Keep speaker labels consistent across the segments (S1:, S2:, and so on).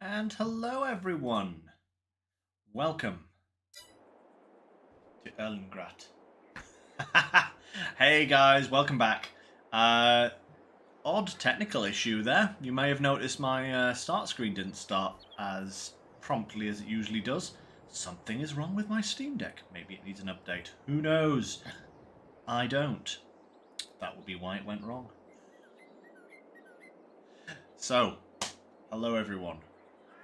S1: And hello, everyone. Welcome to Eelangrat. Hey, guys, welcome back. Odd technical issue there. You may have noticed my start screen didn't start as promptly as it usually does. Something is wrong with my Steam Deck. Maybe it needs an update. Who knows? I don't. That would be why it went wrong. So, hello, everyone.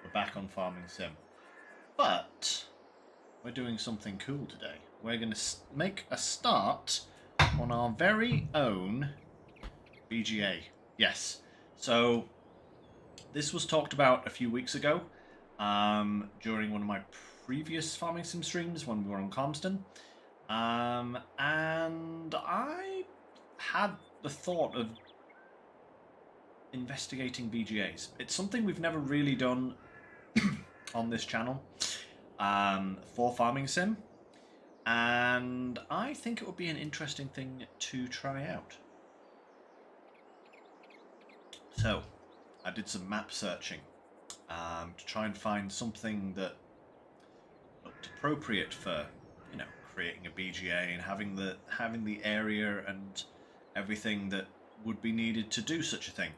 S1: We're back on Farming Sim. But we're doing something cool today. We're going to make a start on our very own BGA. Yes. So this was talked about a few weeks ago during one of my previous Farming Sim streams when we were on Calmston. And I had the thought of investigating BGAs. It's something we've never really done on this channel for Farming Sim. And I think it would be an interesting thing to try out. So, I did some map searching to try and find something that looked appropriate for, creating a BGA and having the area and everything that would be needed to do such a thing.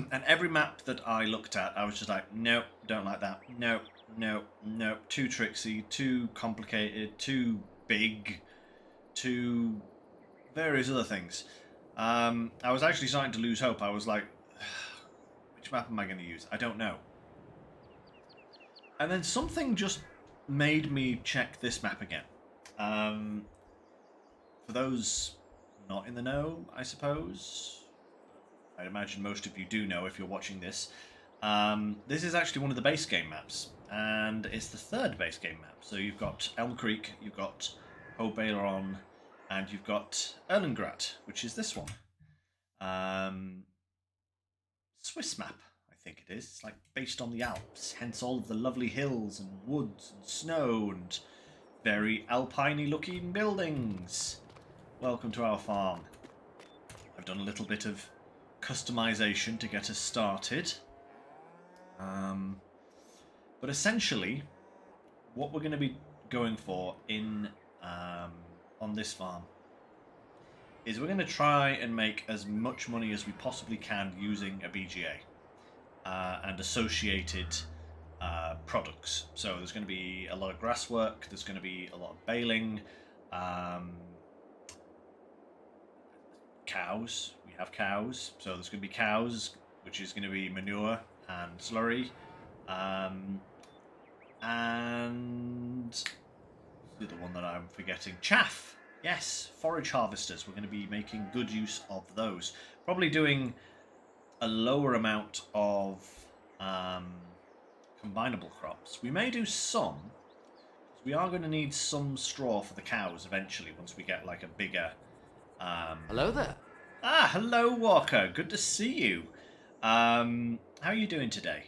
S1: And every map that I looked at, I was just like, nope, don't like that. Nope, nope, nope. Too tricksy, too complicated, too big, too various other things. I was actually starting to lose hope. I was like, which map am I going to use? I don't know. And then something just made me check this map again. For those not in the know, I suppose, I'd imagine most of you do know if you're watching this. This is actually one of the base game maps, and it's the third base game map. So you've got Elm Creek, you've got Hoberon, and you've got Eelangrat, which is this one. Swiss map, I think it is. It's like based on the Alps, hence all of the lovely hills and woods and snow and very alpine-y looking buildings. Welcome to our farm. I've done a little bit of customization to get us started. But essentially, what we're going to be going for on this farm is we're going to try and make as much money as we possibly can using a BGA and associated products. So there's going to be a lot of grass work, there's going to be a lot of baling, cows. We have cows, so there's going to be cows, which is going to be manure and slurry, and the other one that I'm forgetting, chaff. Yes, forage harvesters. We're going to be making good use of those. Probably doing a lower amount of combinable crops. We may do some. We are going to need some straw for the cows eventually once we get like a bigger.
S2: Hello there.
S1: Ah, hello, Walker. Good to see you. How are you doing today?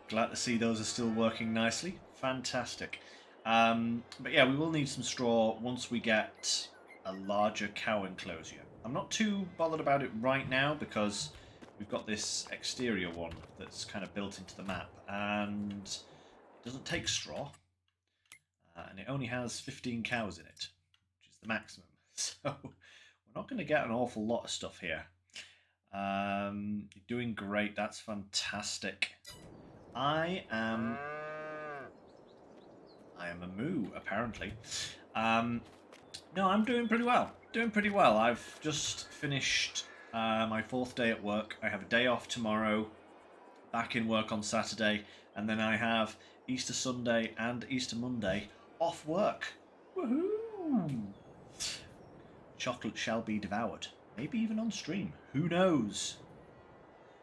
S1: Glad to see those are still working nicely. Fantastic. But yeah, we will need some straw once we get a larger cow enclosure. I'm not too bothered about it right now because we've got this exterior one that's kind of built into the map and it doesn't take straw. And it only has 15 cows in it, which is the maximum. So we're not going to get an awful lot of stuff here. You're doing great. That's fantastic. I am a moo, apparently. No, I'm doing pretty well. I've just finished my 4th day at work. I have a day off tomorrow, back in work on Saturday, and then I have Easter Sunday and Easter Monday off work. Woohoo! Chocolate shall be devoured. Maybe even on stream. Who knows?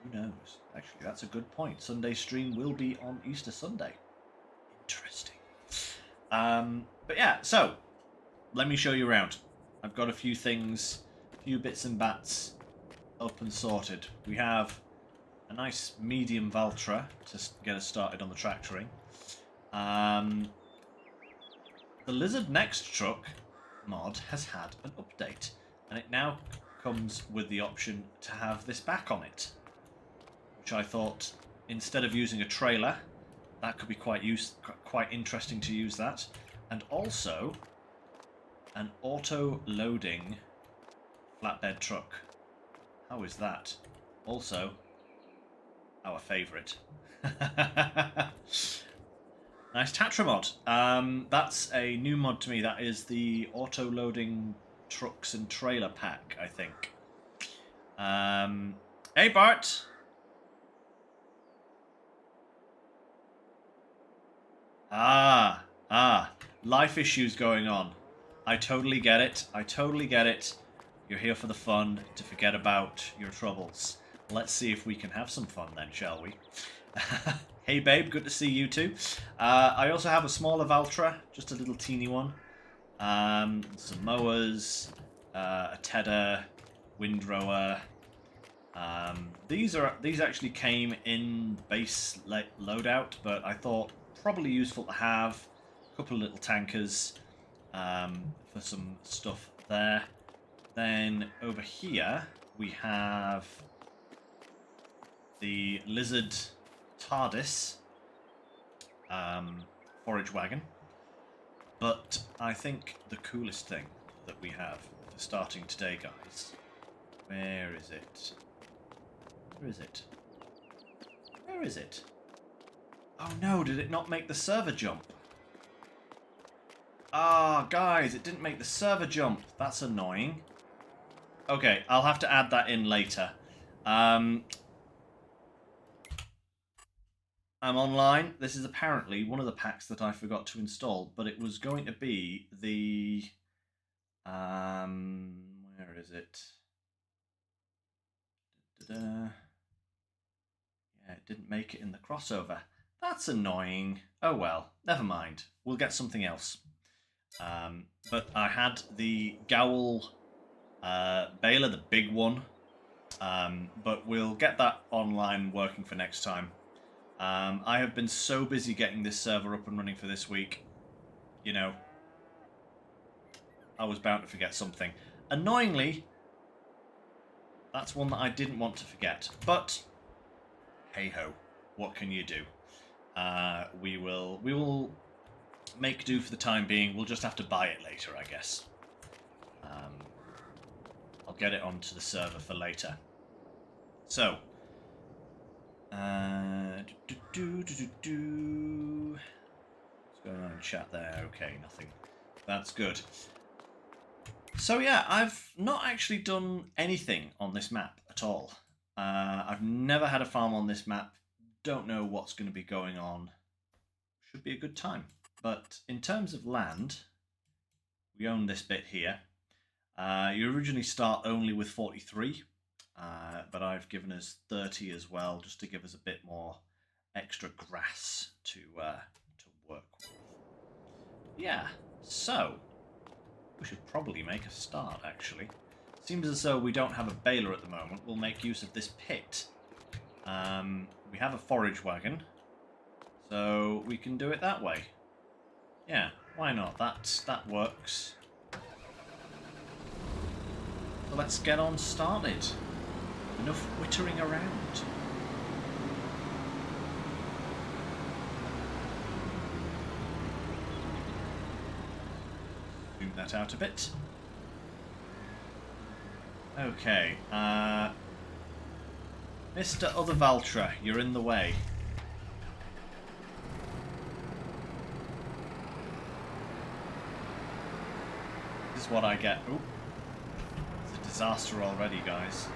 S1: Who knows? Actually, that's a good point. Sunday stream will be on Easter Sunday. Interesting. But yeah, so let me show you around. I've got a few things, a few bits and bats up and sorted. We have a nice medium Valtra to get us started on the tractoring. The Lizard Next truck mod has had an update, and it now comes with the option to have this back on it. which I thought, instead of using a trailer, that could be quite interesting to use that. And also, an auto-loading flatbed truck. How is that? Also, our favourite. Nice Tatra mod. That's a new mod to me. That is the auto-loading trucks and trailer pack, I think. Hey, Bart. Life issues going on. I totally get it. I totally get it. You're here for the fun, to forget about your troubles. Let's see if we can have some fun then, shall we? Hey, babe. Good to see you too. I also have a smaller Valtra, just a little teeny one. Some mowers, a tedder, windrower. These actually came in base loadout, but I thought probably useful to have. A couple of little tankers for some stuff there. Then over here we have the Lizard TARDIS forage wagon. But I think the coolest thing that we have for starting today, guys, where is it? Where is it? Where is it? Oh no, did it not make the server jump? Ah, guys, it didn't make the server jump. That's annoying. Okay, I'll have to add that in later. I'm online. This is apparently one of the packs that I forgot to install, but it was going to be the... where is it? Yeah, it didn't make it in the crossover. That's annoying. Oh well, never mind. We'll get something else. But I had the Gowl baler, the big one. But we'll get that online working for next time. I have been so busy getting this server up and running for this week. You know, I was bound to forget something. Annoyingly, that's one that I didn't want to forget. But, hey-ho, what can you do? We will make do for the time being. We'll just have to buy it later, I guess. I'll get it onto the server for later. So, what's going on in chat there? Okay, nothing. That's good. So yeah, I've not actually done anything on this map at all. I've never had a farm on this map. Don't know what's going to be going on. Should be a good time. But in terms of land, we own this bit here. You originally start only with 43, but I've given us 30 as well, just to give us a bit more extra grass to work with. Yeah, so we should probably make a start, actually. Seems as though we don't have a baler at the moment. We'll make use of this pit. We have a forage wagon, so we can do it that way. Yeah, why not? That works. So let's get on started. Enough whittering around. Zoom that out a bit. Okay, Mr. Other Valtra, you're in the way. This is what I get. Ooh. It's a disaster already, guys.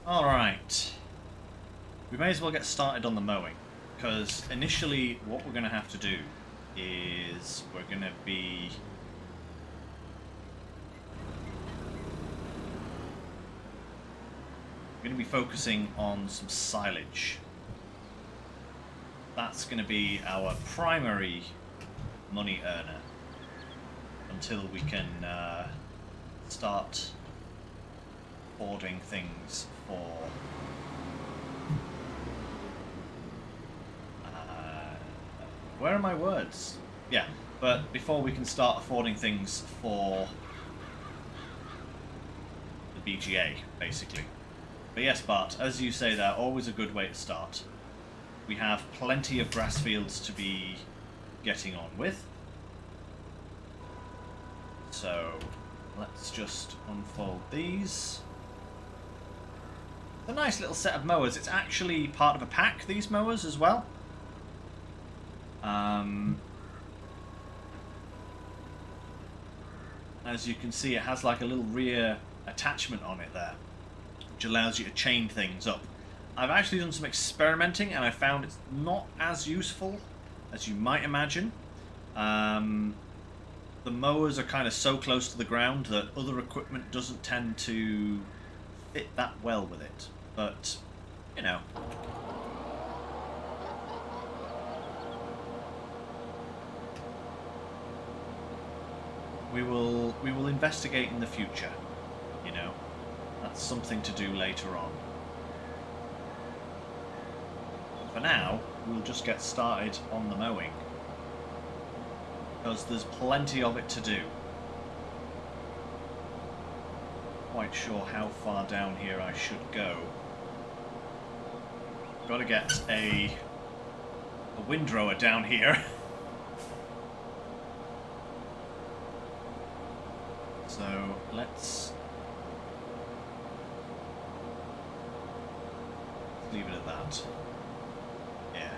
S1: Alright. We may as well get started on the mowing, because initially what we're going to have to do is we're going to be focusing on some silage. That's going to be our primary money earner until we can start hoarding things for where are my words? Yeah, but before we can start affording things for the BGA, basically. But yes, Bart, as you say, they're always a good way to start. We have plenty of grass fields to be getting on with. So let's just unfold these. It's a nice little set of mowers. It's actually part of a pack, these mowers, as well. As you can see, it has like a little rear attachment on it there, which allows you to chain things up. I've actually done some experimenting, and I found it's not as useful as you might imagine. The mowers are kind of so close to the ground that other equipment doesn't tend to fit that well with it. But, you know. We will investigate in the future, you know. That's something to do later on. For now, we'll just get started on the mowing, because there's plenty of it to do. Quite sure how far down here I should go. Got to get a windrower down here. So let's leave it at that. Yeah.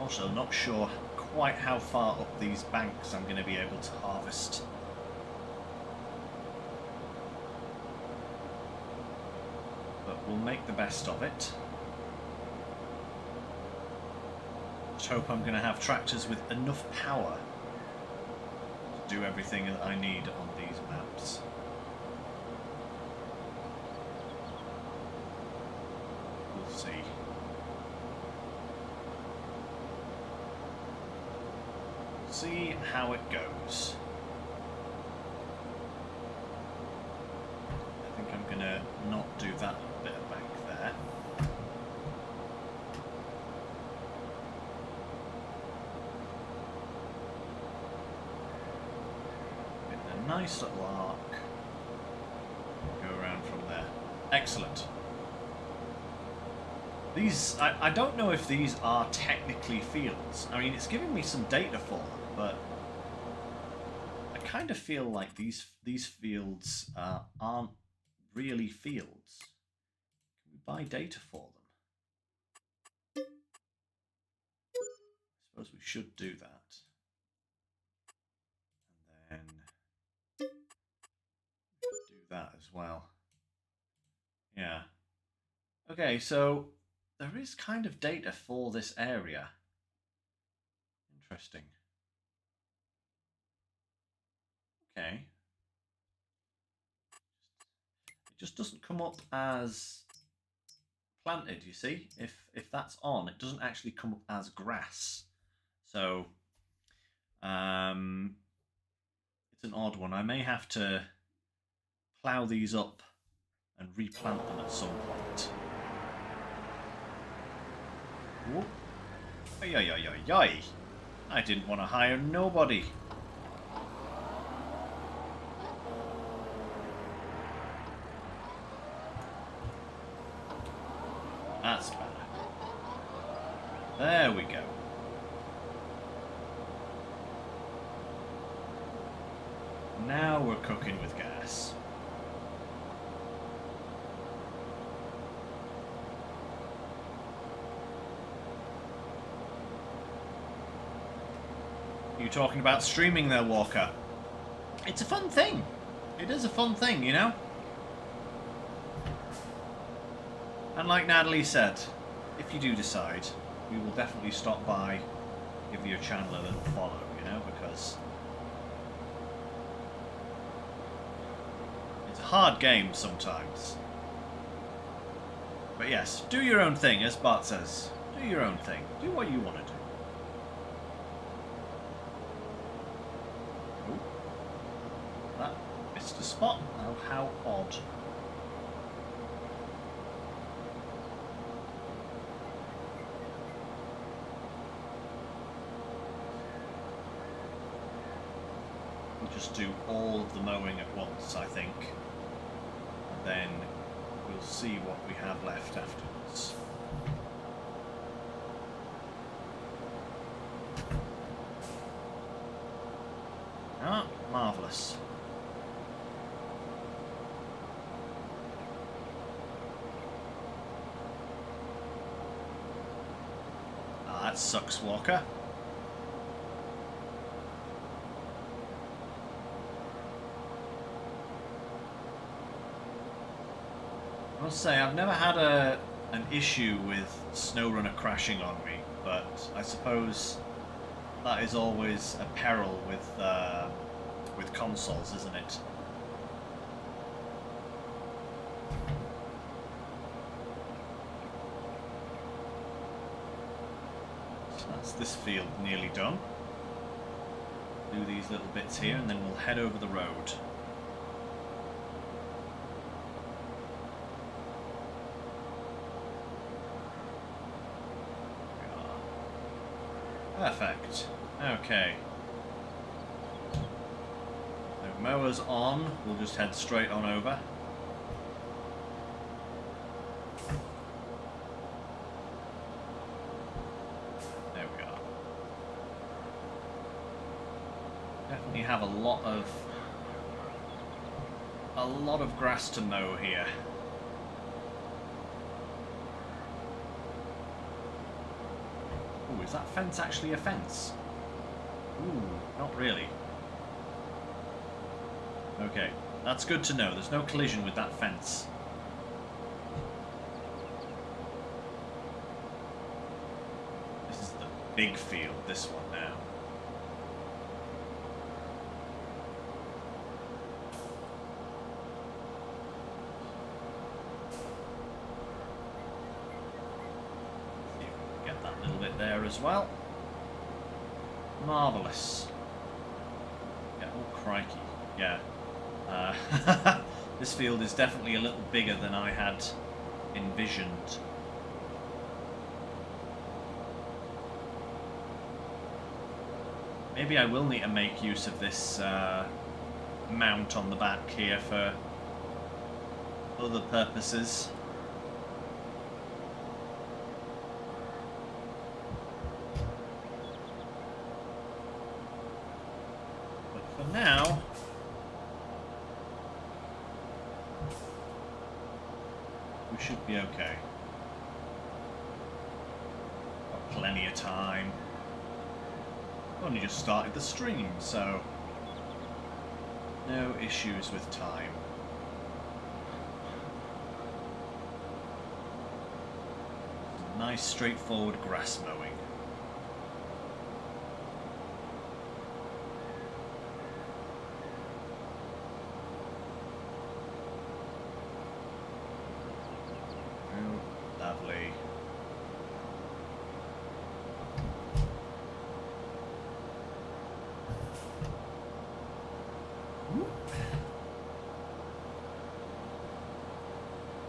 S1: Also, not sure quite how far up these banks I'm going to be able to harvest. But we'll make the best of it. Just hope I'm going to have tractors with enough power to do everything that I need on these maps. We'll see. See how it goes. I think I'm gonna not do that bit of bank there. Getting a nice little arc. Go around from there. Excellent. These, I don't know if these are technically fields. I mean, it's giving me some data for them, but I kind of feel like these fields aren't really fields. Can we buy data for them? I suppose we should do that. And then we should do that as well. Yeah. Okay, so there is kind of data for this area. Interesting. Okay. It just doesn't come up as planted, you see. If that's on, it doesn't actually come up as grass. So it's an odd one. I may have to plough these up and replant them at some point. Whoop. Ay. I didn't want to hire nobody. That's better. There we go. Now we're cooking with gas. You talking about streaming there, Walker? It's a fun thing. It is a fun thing, you know? And like Natalie said, if you do decide, we will definitely stop by, give your channel a little follow, you know, because it's a hard game sometimes. But yes, do your own thing, as Bart says. Do your own thing. Do what you want to do. Ooh. That missed a spot. Oh, how odd. just do all of the mowing at once, I think. And then we'll see what we have left afterwards. Ah, marvellous. Ah, that sucks, Walker. I must say, I've never had an issue with SnowRunner crashing on me, but I suppose that is always a peril with consoles, isn't it? So that's this field nearly done. Do these little bits here, and then we'll head over the road. Perfect. Okay. So mowers on, we'll just head straight on over. There we are. Definitely have a lot of grass to mow here. Ooh, is that fence actually a fence? Ooh, not really. Okay, that's good to know. There's no collision with that fence. This is the big field, this one now. There as well. Marvellous. Yeah, oh crikey. Yeah. This field is definitely a little bigger than I had envisioned. Maybe I will need to make use of this mount on the back here for other purposes. Now, we should be okay. Got plenty of time. Only just started the stream, so no issues with time. Nice straightforward grass mowing. Lovely.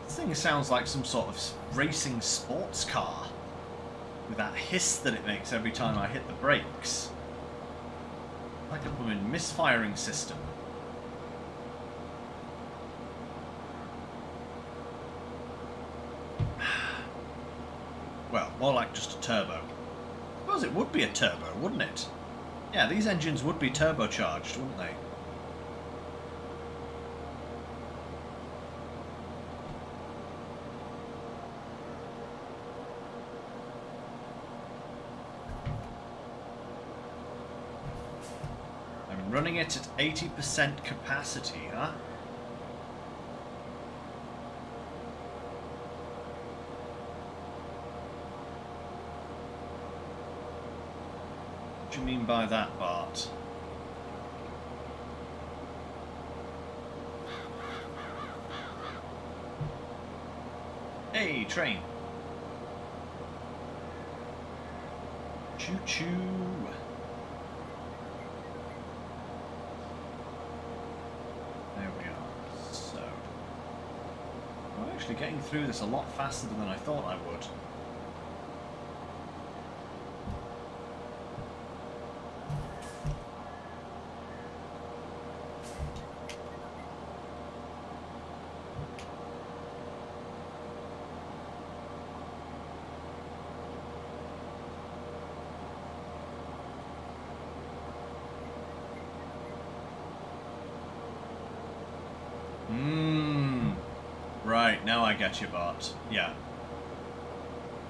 S1: This thing sounds like some sort of racing sports car with that hiss that it makes every time I hit the brakes. Like a blooming misfiring system. Well, more like just a turbo. I suppose it would be a turbo, wouldn't it? Yeah, these engines would be turbocharged, wouldn't they? I'm running it at 80% capacity, huh? What do you mean by that, Bart? Hey, train. Choo-choo. There we are. So, I'm actually getting through this a lot faster than I thought I would. Right, now I get you, Bart. Yeah.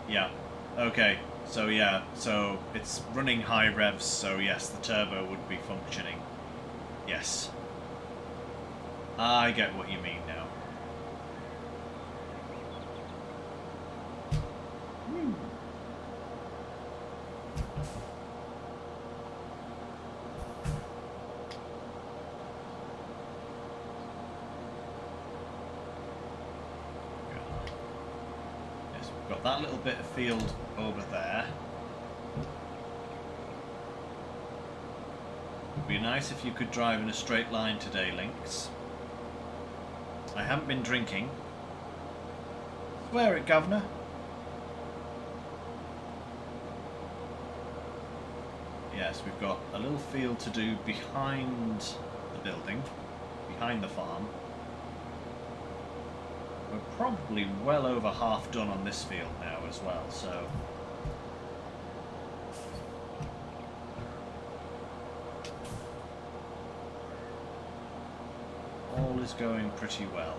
S1: Yeah. Okay. So yeah, so it's running high revs, so yes, the turbo would be functioning. Yes. I get what you mean now. Yes, we've got that little bit of field over there. Would be nice if you could drive in a straight line today, Lynx. I haven't been drinking. Swear it, Governor. Yes, we've got a little field to do behind the building, behind the farm. We're probably well over half done on this field now as well, so... all is going pretty well.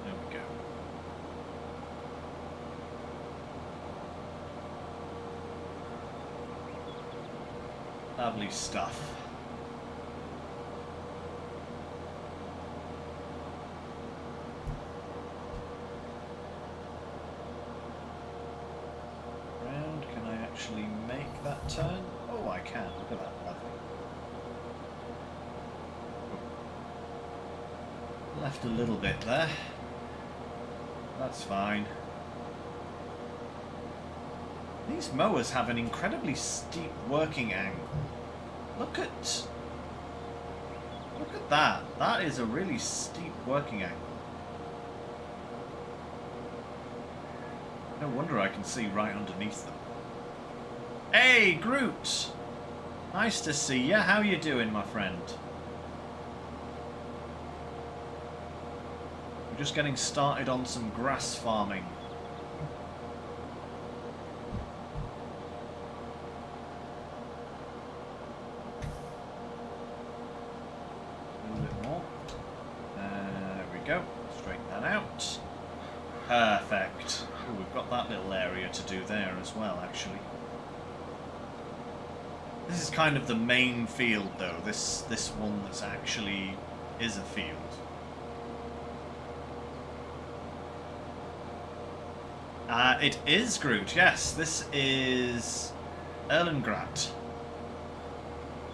S1: There we go. Lovely stuff. Actually make that turn? Oh, I can. Look at that. Lovely. Left a little bit there. That's fine. These mowers have an incredibly steep working angle. Look at that. That is a really steep working angle. No wonder I can see right underneath them. Hey, Groot! Nice to see you. How you doing, my friend? We're just getting started on some grass farming. A little bit more. There we go. Straighten that out. Perfect. Ooh, we've got that little area to do there as well, actually. This is kind of the main field, though. This one that's actually is a field. It is Groot, yes. This is Eelangrat.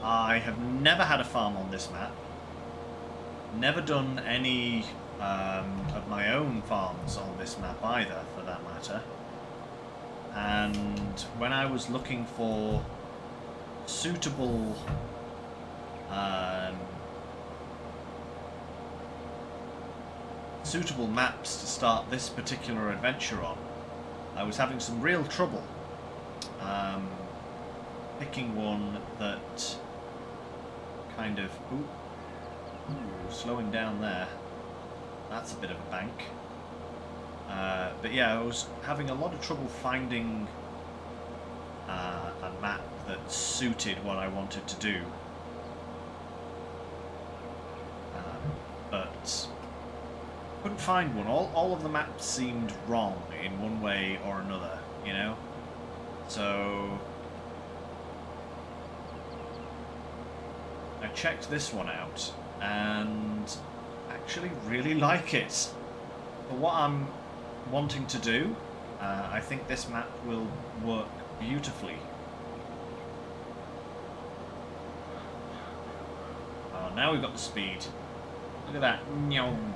S1: I have never had a farm on this map. Never done any of my own farms on this map either, for that matter. And when I was looking for suitable suitable maps to start this particular adventure on, I was having some real trouble picking one that kind of slowing down there. That's a bit of a bank. But yeah, I was having a lot of trouble finding a map that suited what I wanted to do. But couldn't find one. All of the maps seemed wrong in one way or another, you know? So I checked this one out and actually really like it. For what I'm wanting to do, I think this map will work beautifully. Oh, now we've got the speed. Look at that. Nyong.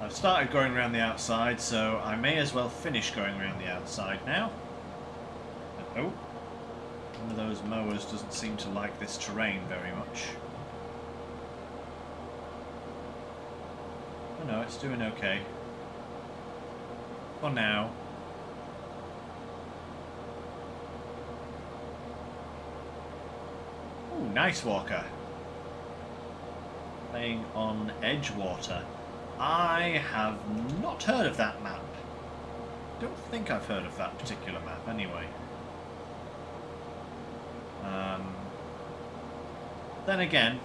S1: I've started going around the outside, so I may as well finish going around the outside now. Oh, one of those mowers doesn't seem to like this terrain very much. Oh no, it's doing okay. For now. Ooh, nice walker. Playing on Edgewater. I have not heard of that map. Don't think I've heard of that particular map anyway. Then again,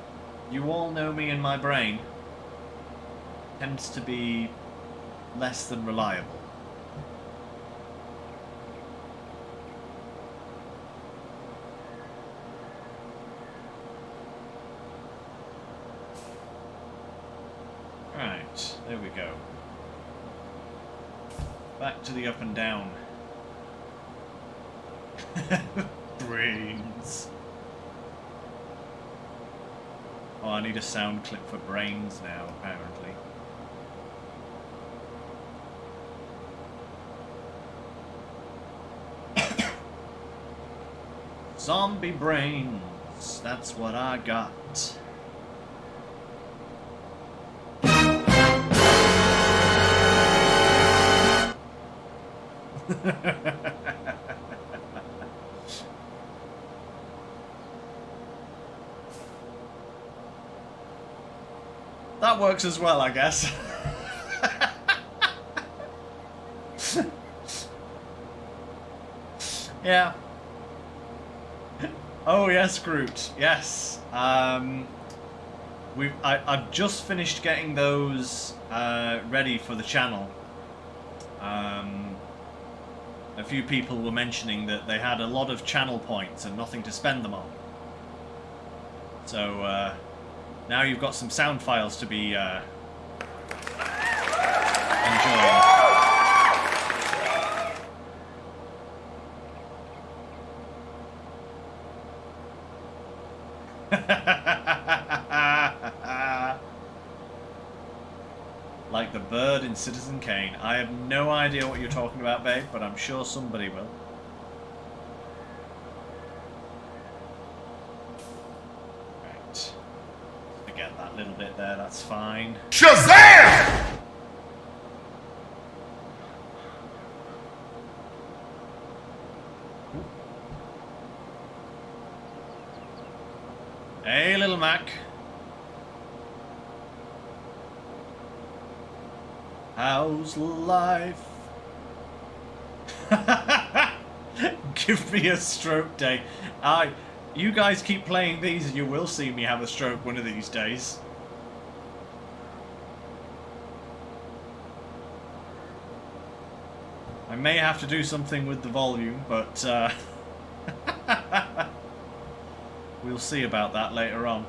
S1: you all know me in my brain. Tends to be less than reliable. Right, there we go. Back to the up and down. Brains. Oh, I need a sound clip for brains now, apparently. Zombie brains, that's what I got. That works as well, I guess. Yeah. Oh yes, Groot. Yes. I've just finished getting those ready for the channel. A few people were mentioning that they had a lot of channel points and nothing to spend them on. So now you've got some sound files to be enjoying. Like the bird in Citizen Kane. I have no idea what you're talking about, babe, but I'm sure somebody will. Right. Forget that little bit there, that's fine.
S3: Shazam!
S1: Hey, little Mac. How's life? Give me a stroke day. You guys keep playing these and you will see me have a stroke one of these days. I may have to do something with the volume, but we'll see about that later on.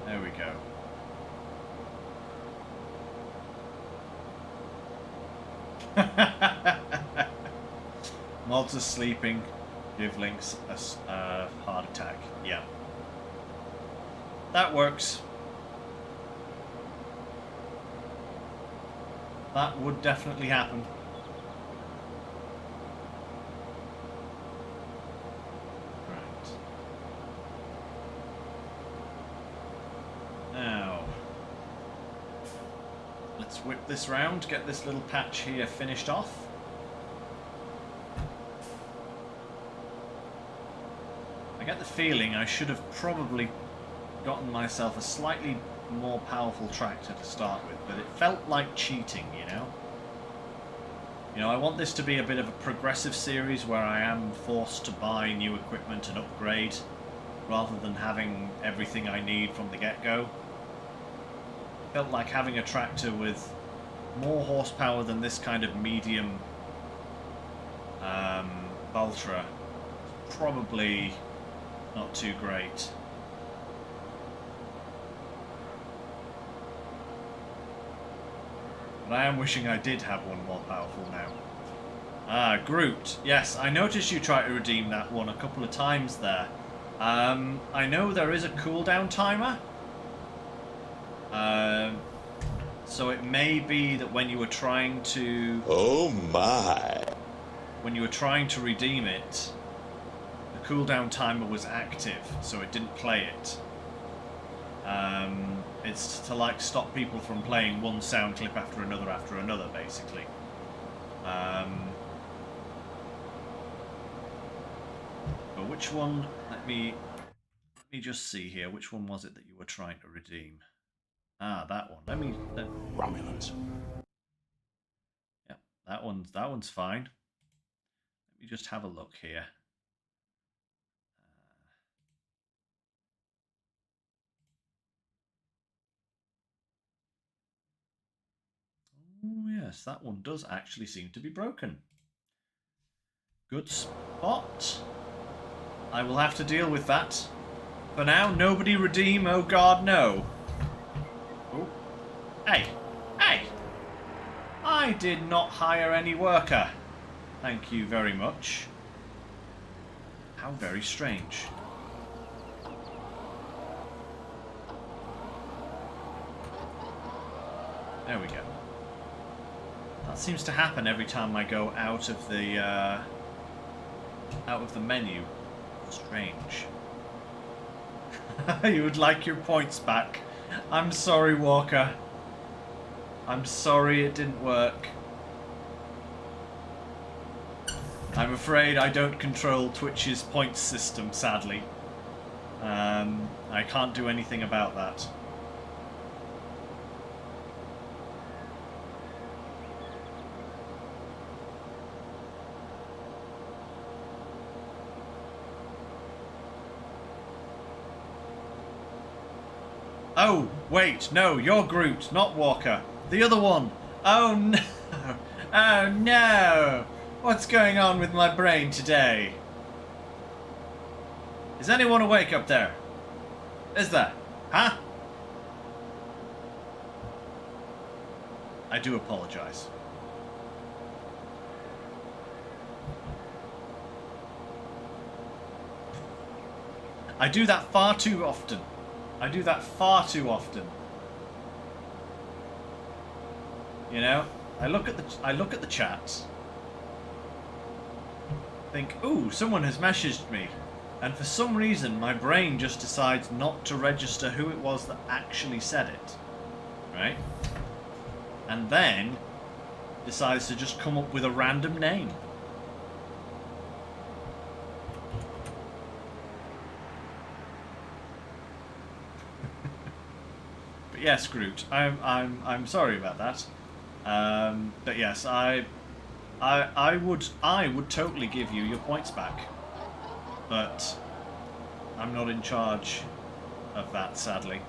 S1: There we go. Mods are sleeping. Give Lynx a heart attack. Yeah. That works. That would definitely happen. Right. Now, let's whip this round, get this little patch here finished off. I get the feeling I should have probably gotten myself a slightly more powerful tractor to start with, but it felt like cheating, you know? You know, I want this to be a bit of a progressive series where I am forced to buy new equipment and upgrade, rather than having everything I need from the get-go. Felt like having a tractor with more horsepower than this kind of medium Valtra probably not too great. But I am wishing I did have one more powerful now. Ah, Groot. Yes, I noticed you tried to redeem that one a couple of times there. I know there is a cooldown timer. So it may be that when you were trying to...
S3: Oh my!
S1: When you were trying to redeem it, the cooldown timer was active, so it didn't play it. It's to like stop people from playing one sound clip after another, basically. But which one? Let me just see here. Which one was it that you were trying to redeem? Ah, that one. Romulans. Yeah, that one's fine. Let me just have a look here. Oh yes, that one does actually seem to be broken. Good spot. I will have to deal with that. For now, nobody redeem, oh god, no. Oh. Hey! Hey! I did not hire any worker. Thank you very much. How very strange. There we go. That seems to happen every time I go out of the menu. Strange. You would like your points back. I'm sorry, Walker. I'm sorry it didn't work. I'm afraid I don't control Twitch's points system, sadly. I can't do anything about that. Oh, wait, no, you're Groot, not Walker. The other one. Oh no. Oh no. What's going on with my brain today? Is anyone awake up there? Is there? Huh? I do apologize. I do that far too often. I do that far too often. You know, I look at the chat, think, ooh, someone has messaged me, and for some reason my brain just decides not to register who it was that actually said it, right? And then decides to just come up with a random name. Yes, Groot. I'm sorry about that. But yes, I would totally give you your points back. But I'm not in charge of that, sadly.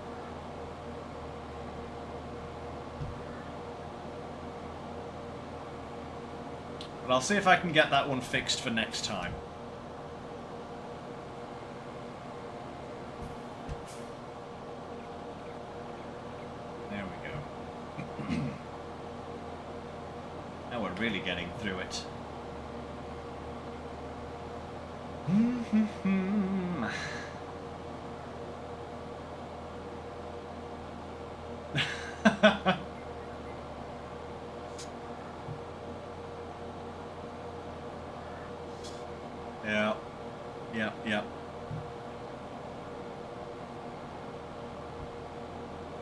S1: But I'll see if I can get that one fixed for next time. Really getting through it. Yeah.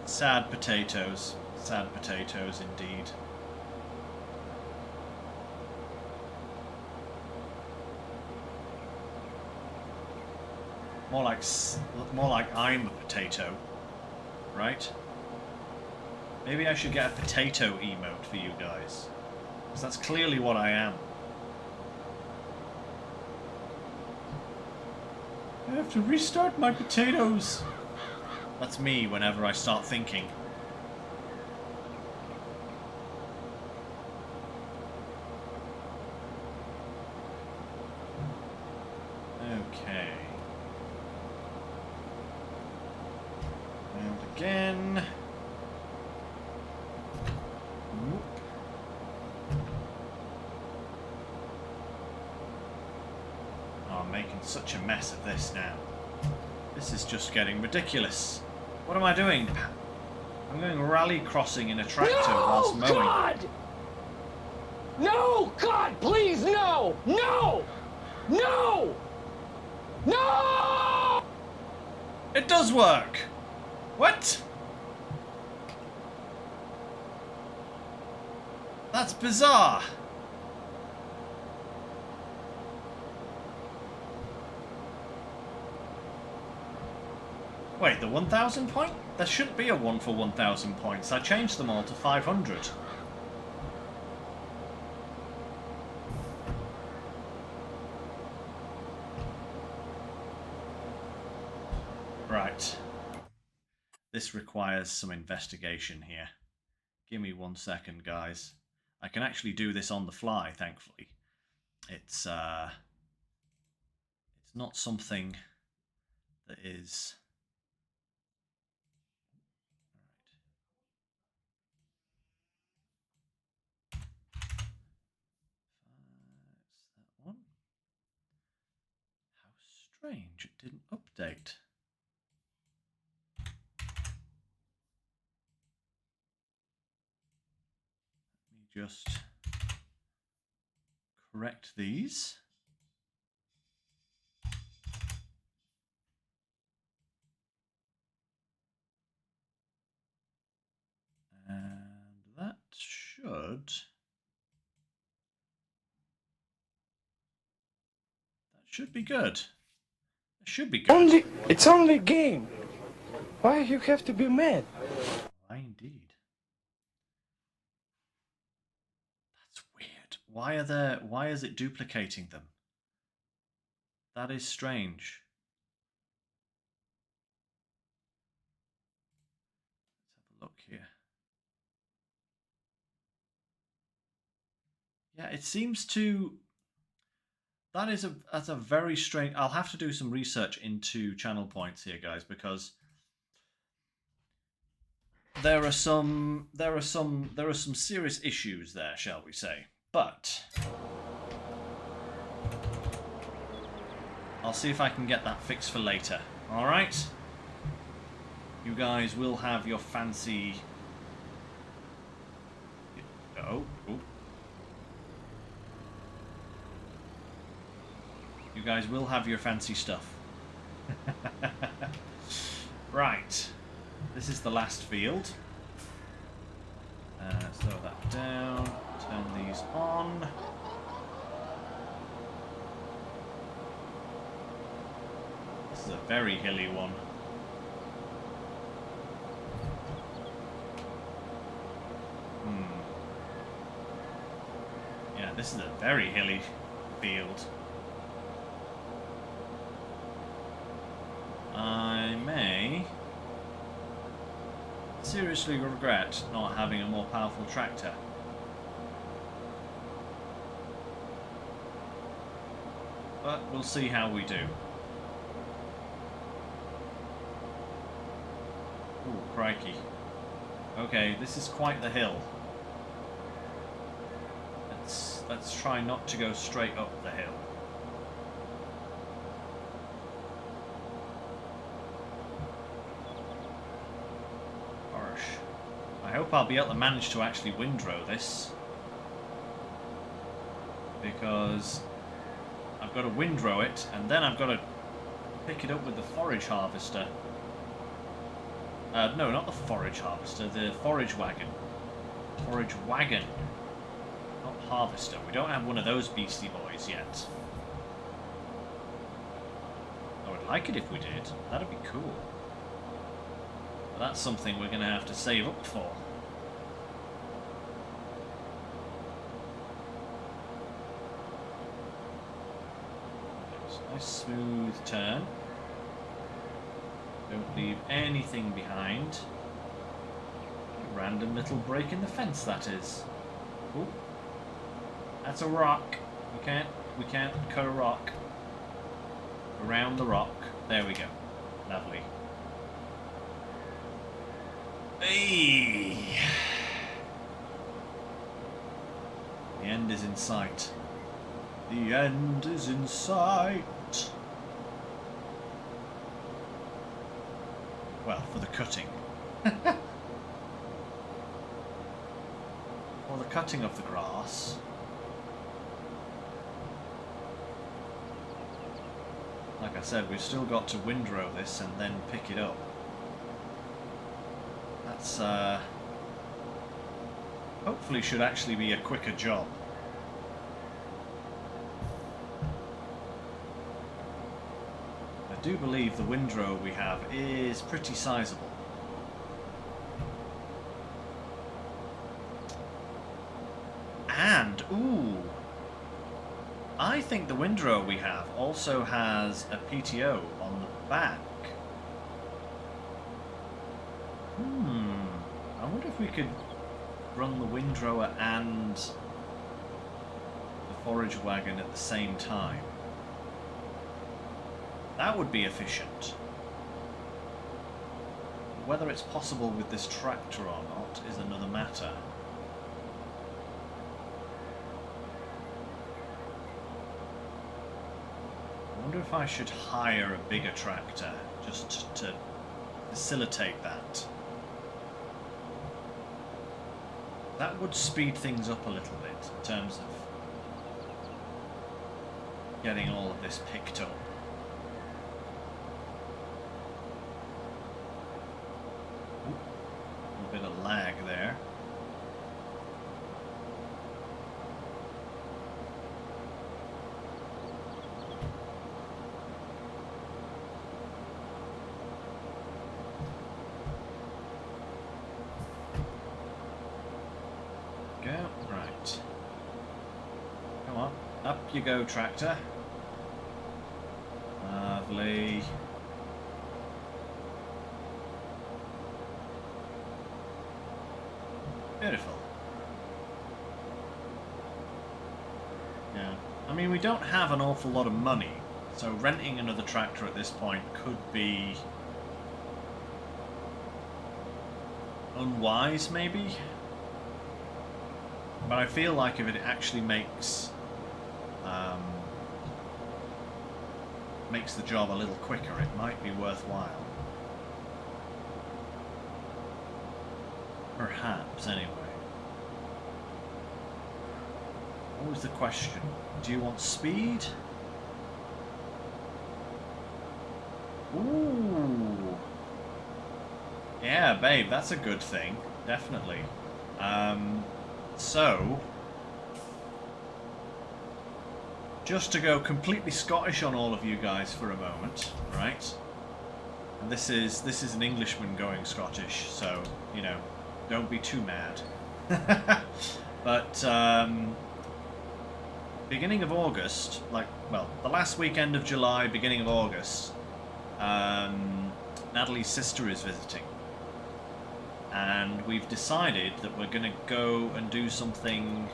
S1: Sad potatoes indeed. More like I'm a potato, right? Maybe I should get a potato emote for you guys, because that's clearly what I am. I have to restart my potatoes. That's me whenever I start thinking. Okay. Again. Oh, I'm making such a mess of this now. This is just getting ridiculous. What am I doing? I'm going rally crossing in a tractor whilst mowing.
S3: God! No! God, please, no! No! No! No!
S1: It does work! What? That's bizarre! Wait, the 1,000 point? There shouldn't be a 1 for 1,000 points. I changed them all to 500. Right. This requires some investigation here. Give me 1 second, guys. I can actually do this on the fly, thankfully. It's not something that is... It's that one. How strange, it didn't update. Let me just correct these. And that should be good. It should be good.
S3: It's only a game. Why you have to be mad?
S1: Why indeed? That's weird. Why is it duplicating them? That is strange. Let's have a look here. Yeah, it seems to... That's a very strange... I'll have to do some research into channel points here, guys, because there are some serious issues there, shall we say. But I'll see if I can get that fixed for later. All right? You guys will have your fancy... Oh. You guys will have your fancy stuff. Right. This is the last field. Slow that down. Turn these on. This is a very hilly one. Yeah, this is a very hilly field. I may seriously regret not having a more powerful tractor. But we'll see how we do. Ooh, crikey. Okay, this is quite the hill. Let's try not to go straight up the hill. I hope I'll be able to manage to actually windrow this, because I've got to windrow it and then I've got to pick it up with the forage harvester. No, not the forage harvester, the forage wagon. Forage wagon, not harvester. We don't have one of those beastie boys yet. I would like it if we did. That'd be cool. That's something we're going to have to save up for. Nice smooth turn. Don't leave anything behind. A random little break in the fence, that is. Ooh. That's a rock. We can't cut a rock. Around the rock. There we go. Lovely. Hey! The end is in sight. The end is in sight. Well, for the cutting. For the cutting of the grass. I like I said, we've still got to windrow this and then pick it up. That's hopefully should actually be a quicker job. I do believe the windrow we have is pretty sizable. And, ooh, I think the windrow we have also has a PTO on the back. I wonder if we could run the windrower and the forage wagon at the same time. That would be efficient. Whether it's possible with this tractor or not is another matter. I wonder if I should hire a bigger tractor just to facilitate that. That would speed things up a little bit in terms of getting all of this picked up. Ooh, a little bit of lag there. Right. Come on. Up you go, tractor. Lovely. Beautiful. Yeah. I mean, we don't have an awful lot of money, so renting another tractor at this point could be unwise, maybe? But I feel like if it actually makes the job a little quicker, it might be worthwhile. Perhaps, anyway. What was the question? Do you want speed? Ooh. Yeah, babe, that's a good thing. Definitely. So, just to go completely Scottish on all of you guys for a moment, right? And this is an Englishman going Scottish, so, you know, don't be too mad. But beginning of August, the last weekend of July, beginning of August, Natalie's sister is visiting. And we've decided that we're going to go and do something.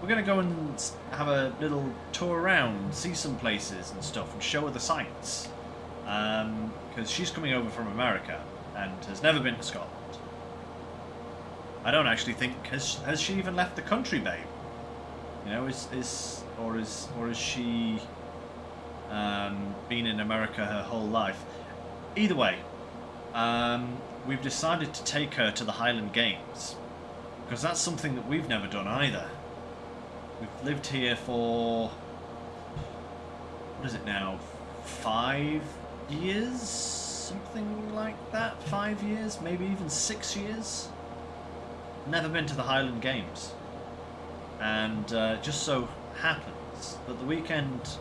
S1: We're going to go and have a little tour around, see some places and stuff, and show her the sights. Because she's coming over from America and has never been to Scotland. I don't actually think has she even left the country, babe? You know, is she been in America her whole life? Either way. We've decided to take her to the Highland Games, because that's something that we've never done either. We've lived here for, what is it now, 5 years? Something like that, 5 years, maybe even 6 years. Never been to the Highland Games. And just so happens that the weekend,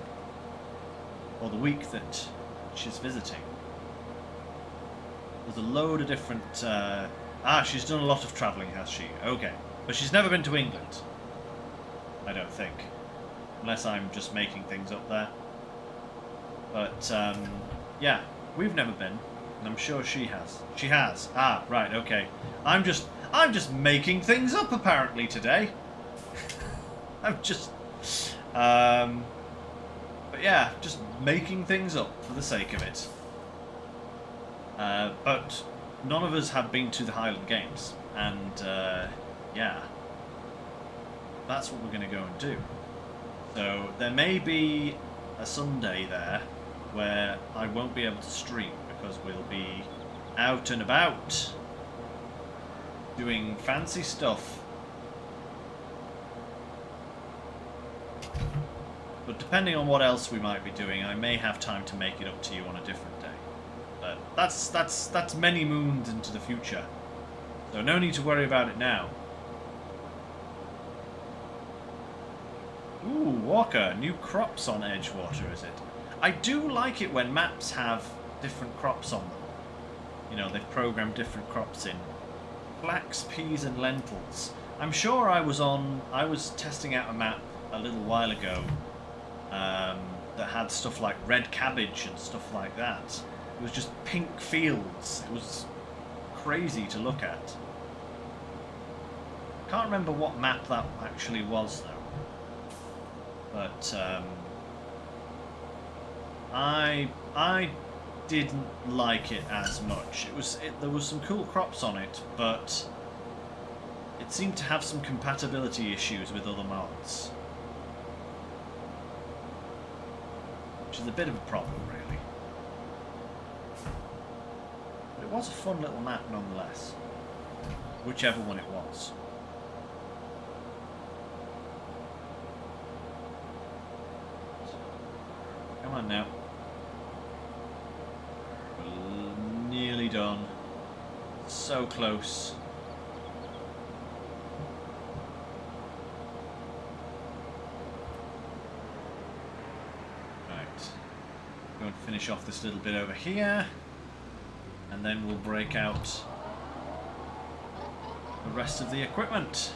S1: or the week that she's visiting, there's a load of different... she's done a lot of travelling, has she? Okay. But she's never been to England. I don't think. Unless I'm just making things up there. But, yeah. We've never been. And I'm sure she has. She has. Ah, right, okay. I'm just making things up, apparently, today. I'm just... but yeah, just making things up for the sake of it. But none of us have been to the Highland Games, and yeah, that's what we're going to go and do. So there may be a Sunday there where I won't be able to stream because we'll be out and about doing fancy stuff. But But depending on what else we might be doing, I may have time to make it up to you on a different day. But that's many moons into the future. So no need to worry about it now. Ooh, Walker, new crops on Edgewater, is it? I do like it when maps have different crops on them. You know, they've programmed different crops in. Flax, peas and lentils. I'm sure I was testing out a map a little while ago that had stuff like red cabbage and stuff like that. It was just pink fields. It was crazy to look at. I can't remember what map that actually was though. But I didn't like it as much. There was some cool crops on it, but it seemed to have some compatibility issues with other mods, which is a bit of a problem, really. But it was a fun little map nonetheless, whichever one it was. Come on now. We're nearly done. So close. Right. Go and finish off this little bit over here. And then we'll break out the rest of the equipment.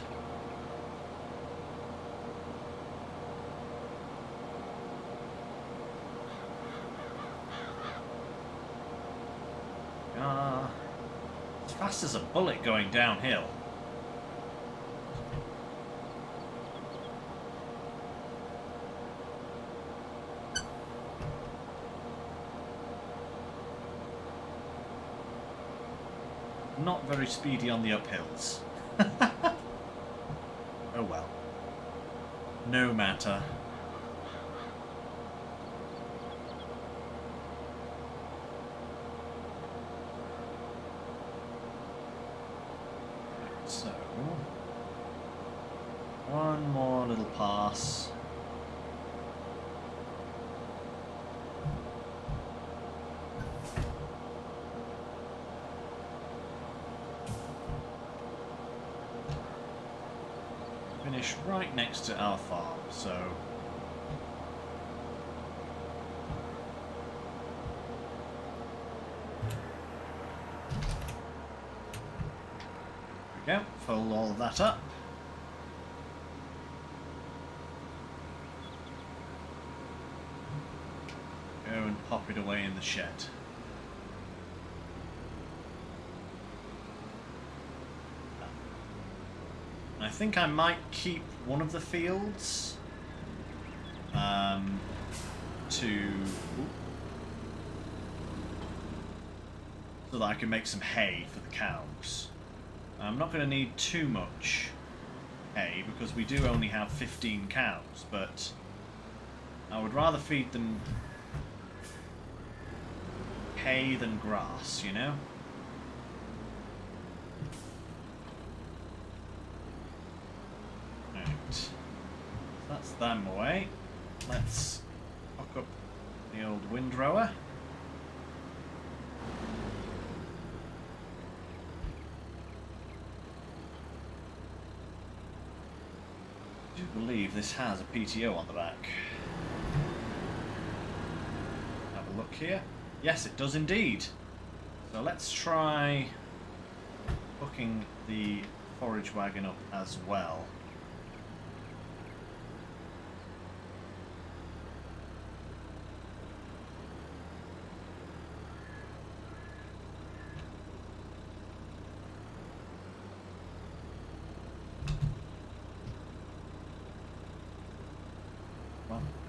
S1: As fast as a bullet going downhill. Not very speedy on the uphills. Oh well. No matter. So, one more little pass. Finish right next to our farm, so go, fold all of that up. Go and pop it away in the shed. And I think I might keep one of the fields so that I can make some hay for the cows. I'm not going to need too much hay because we do only have 15 cows, but I would rather feed them hay than grass, you know? Right. That's them away. Let's hook up the old windrower. I do believe this has a PTO on the back. Have a look here. Yes, it does indeed. So let's try hooking the forage wagon up as well.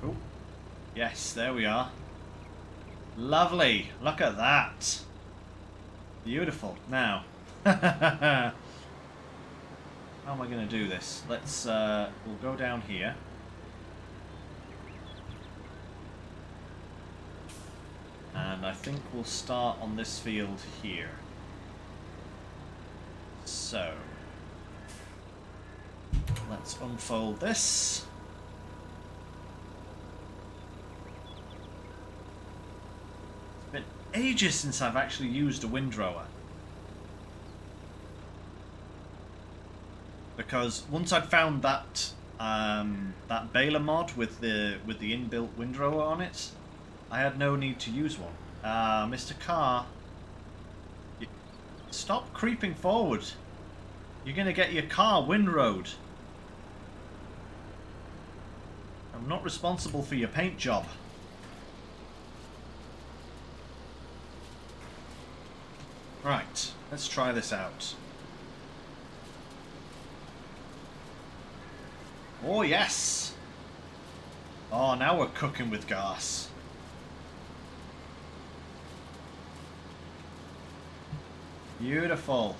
S1: Oh, yes, there we are. Lovely. Look at that. Beautiful. Now, how am I going to do this? Let's, we'll go down here. And I think we'll start on this field here. So, let's unfold this. ages since I've actually used a windrower. Because once I'd found that that baler mod with the inbuilt windrower on it, I had no need to use one. Mr. Carr, stop creeping forward. You're gonna get your car windrowed. I'm not responsible for your paint job. Right, let's try this out. Oh, yes! Oh, now we're cooking with gas. Beautiful.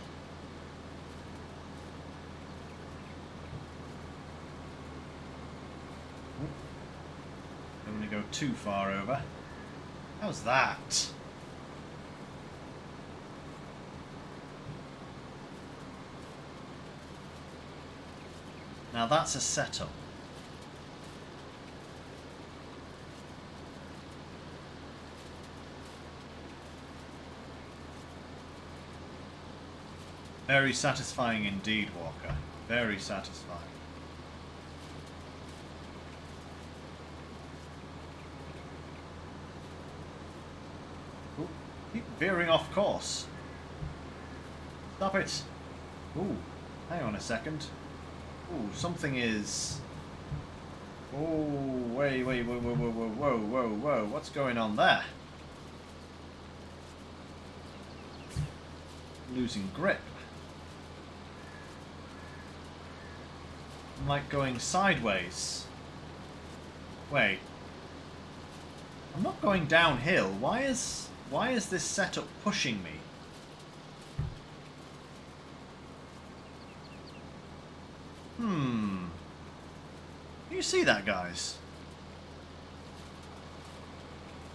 S1: Don't want to go too far over. How's that? Now that's a setup. Very satisfying indeed, Walker. Very satisfying. Ooh, keep veering off course. Stop it. Ooh, hang on a second. Ooh, something is... Oh, wait, whoa, what's going on there? Losing grip. I'm like going sideways. Wait. I'm not going downhill. Why is this setup pushing me? Can you see that, guys?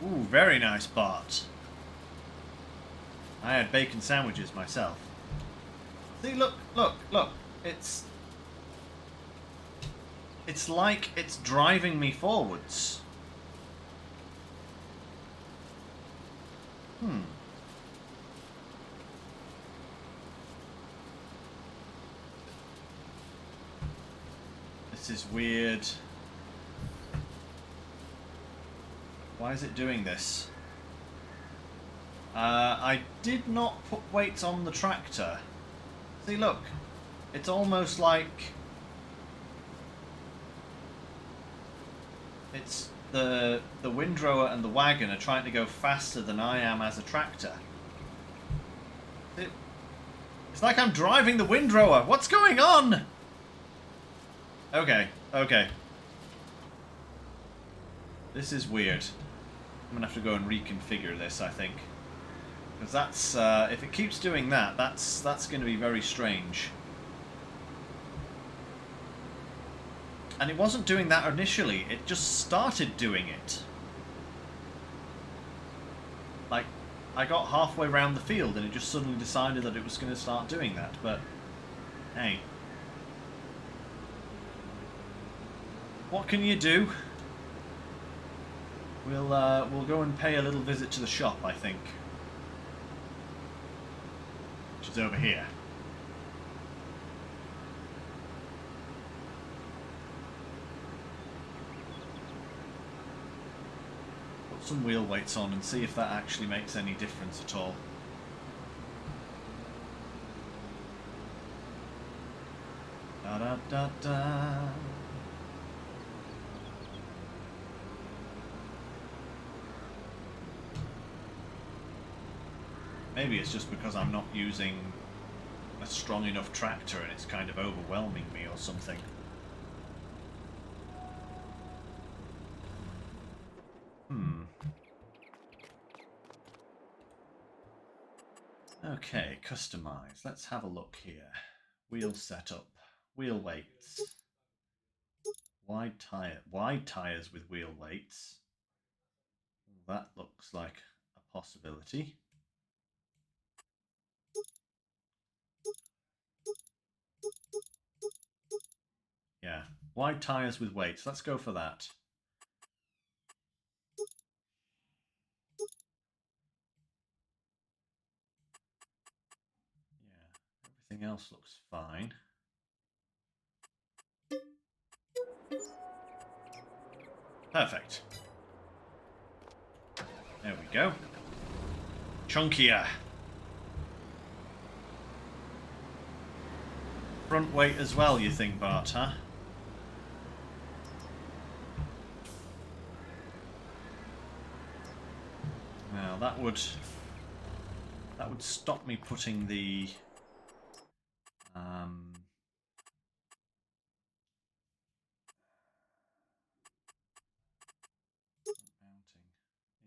S1: Ooh, very nice part. I had bacon sandwiches myself. See, look. It's like it's driving me forwards. This is weird. Why is it doing this? I did not put weights on the tractor. See, look. It's almost like... It's the windrower and the wagon are trying to go faster than I am as a tractor. It's like I'm driving the windrower. What's going on? Okay. This is weird. I'm gonna have to go and reconfigure this, I think. Because that's, if it keeps doing that, that's going to be very strange. And it wasn't doing that initially, it just started doing it. Like, I got halfway around the field and it just suddenly decided that it was going to start doing that, but hey. What can you do? We'll go and pay a little visit to the shop, I think. Which is over here. Put some wheel weights on and see if that actually makes any difference at all. Da da da da. Maybe it's just because I'm not using a strong enough tractor and it's kind of overwhelming me or something. Okay, customize. Let's have a look here. Wheel setup. Wheel weights. Wide tires with wheel weights. That looks like a possibility. Yeah, wide tires with weights. Let's go for that. Everything else looks fine. Perfect. There we go. Chunkier. Front weight as well, you think, Bart, huh? Now that would stop me putting the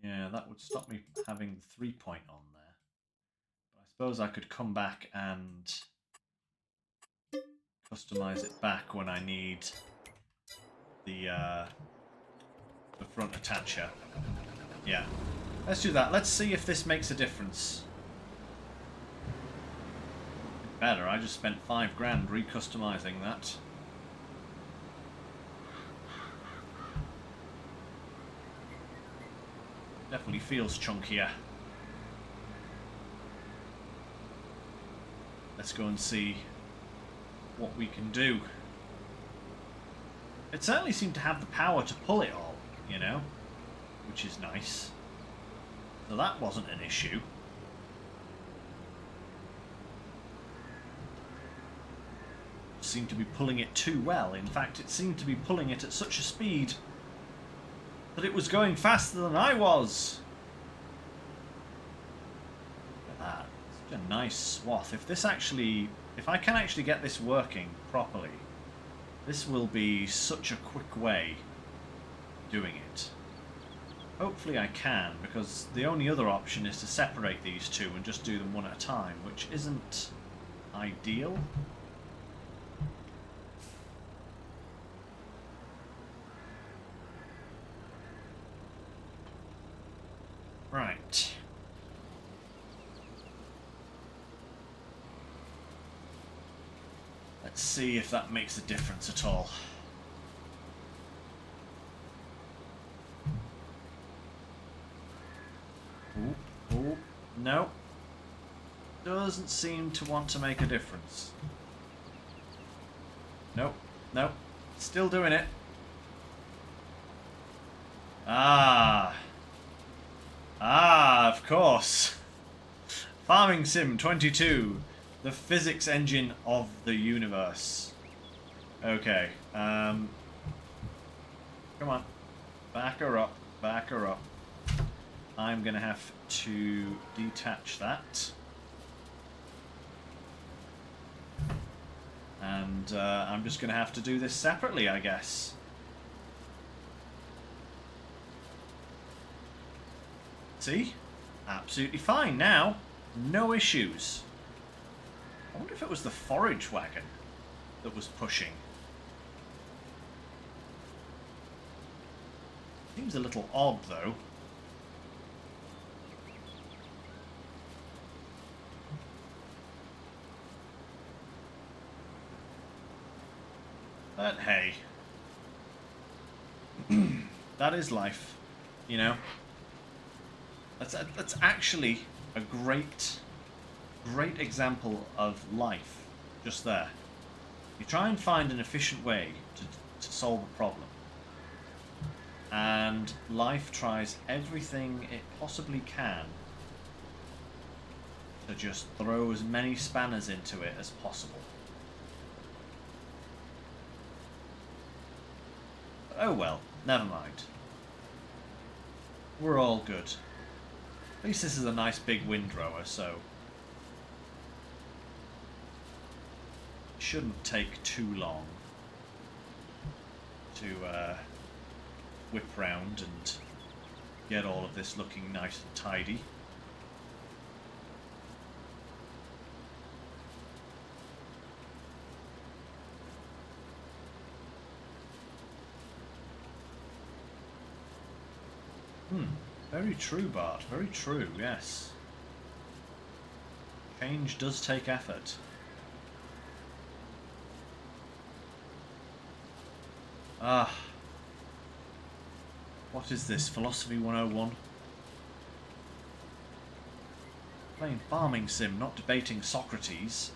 S1: yeah, that would stop me having the 3-point on there. But I suppose I could come back and customize it back when I need the front attacher. Yeah, let's do that. Let's see if this makes a difference. Better, I just spent $5 recustomizing that. Definitely feels chunkier. Let's go and see what we can do. It certainly seemed to have the power to pull it all, you know, which is nice. So that wasn't an issue. Seemed to be pulling it too well. In fact, it seemed to be pulling it at such a speed that it was going faster than I was. Look at that. Such a nice swath. If I can actually get this working properly, this will be such a quick way of doing it. Hopefully I can, because the only other option is to separate these two and just do them one at a time, which isn't ideal. Right. Let's see if that makes a difference at all. Ooh, no. Doesn't seem to want to make a difference. Nope, nope. Still doing it. Of course. Farming Sim 22, the physics engine of the universe. Okay, come on. Back her up, back her up. I'm gonna have to detach that. And I'm just gonna have to do this separately, I guess. See? Absolutely fine now. No issues. I wonder if it was the forage wagon that was pushing. Seems a little odd, though. But hey. That is life, you know? That's actually a great example of life, just there. You try and find an efficient way to solve a problem. And life tries everything it possibly can to just throw as many spanners into it as possible. Oh well, never mind. We're all good. At least this is a nice big windrower, so it shouldn't take too long to whip round and get all of this looking nice and tidy. Very true, Bart. Very true, yes. Change does take effort. What is this? Philosophy 101? Playing farming sim, not debating Socrates.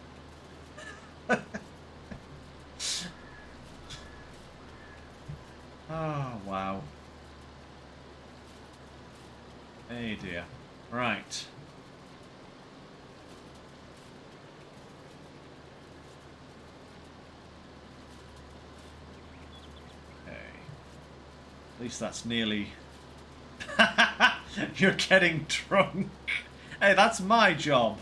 S1: Oh, wow. Hey dear. Right. Okay. At least that's nearly... You're getting drunk. Hey, that's my job.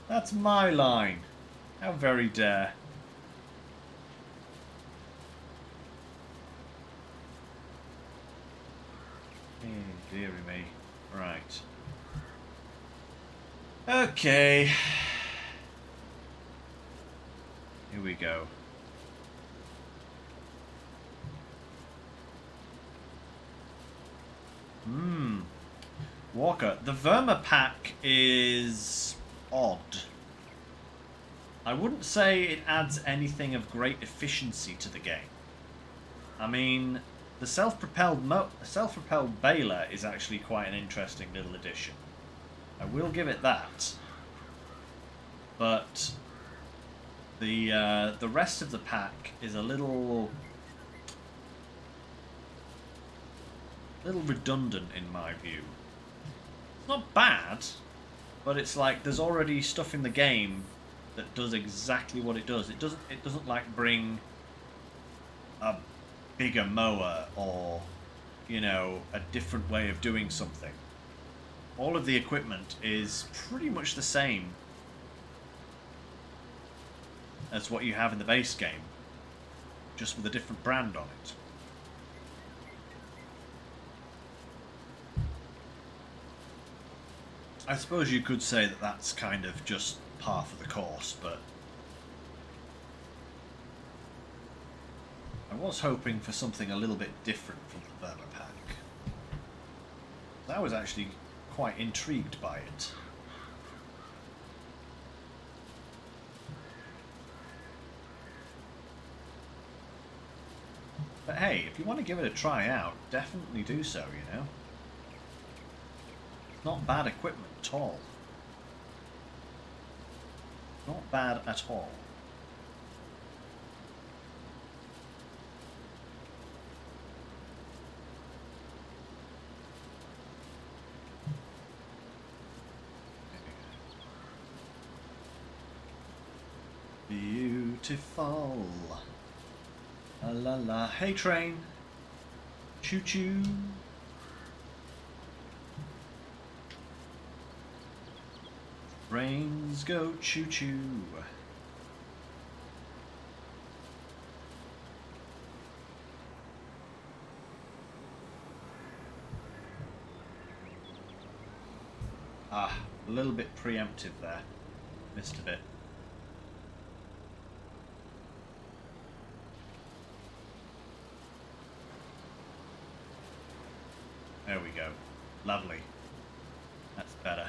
S1: That's my line. How very dare. Oh, dearie me. Right. Okay. Here we go. Walker, the Verma pack is odd. I wouldn't say it adds anything of great efficiency to the game. I mean, the self-propelled Baler is actually quite an interesting little addition. I will give it that. But the rest of the pack is a little redundant in my view. It's not bad, but it's like there's already stuff in the game that does exactly what it does. It doesn't like bring a bigger mower or, you know, a different way of doing something. All of the equipment is pretty much the same as what you have in the base game, just with a different brand on it. I suppose you could say that that's kind of just par for the course, but I was hoping for something a little bit different from the Burma pack. I was actually quite intrigued by it. But hey, if you want to give it a try out, definitely do so, you know. It's not bad equipment at all. Not bad at all. Beautiful. La la la. Hey train. Choo choo. Trains go choo choo. Ah, a little bit preemptive there. Missed a bit. There we go. Lovely. That's better.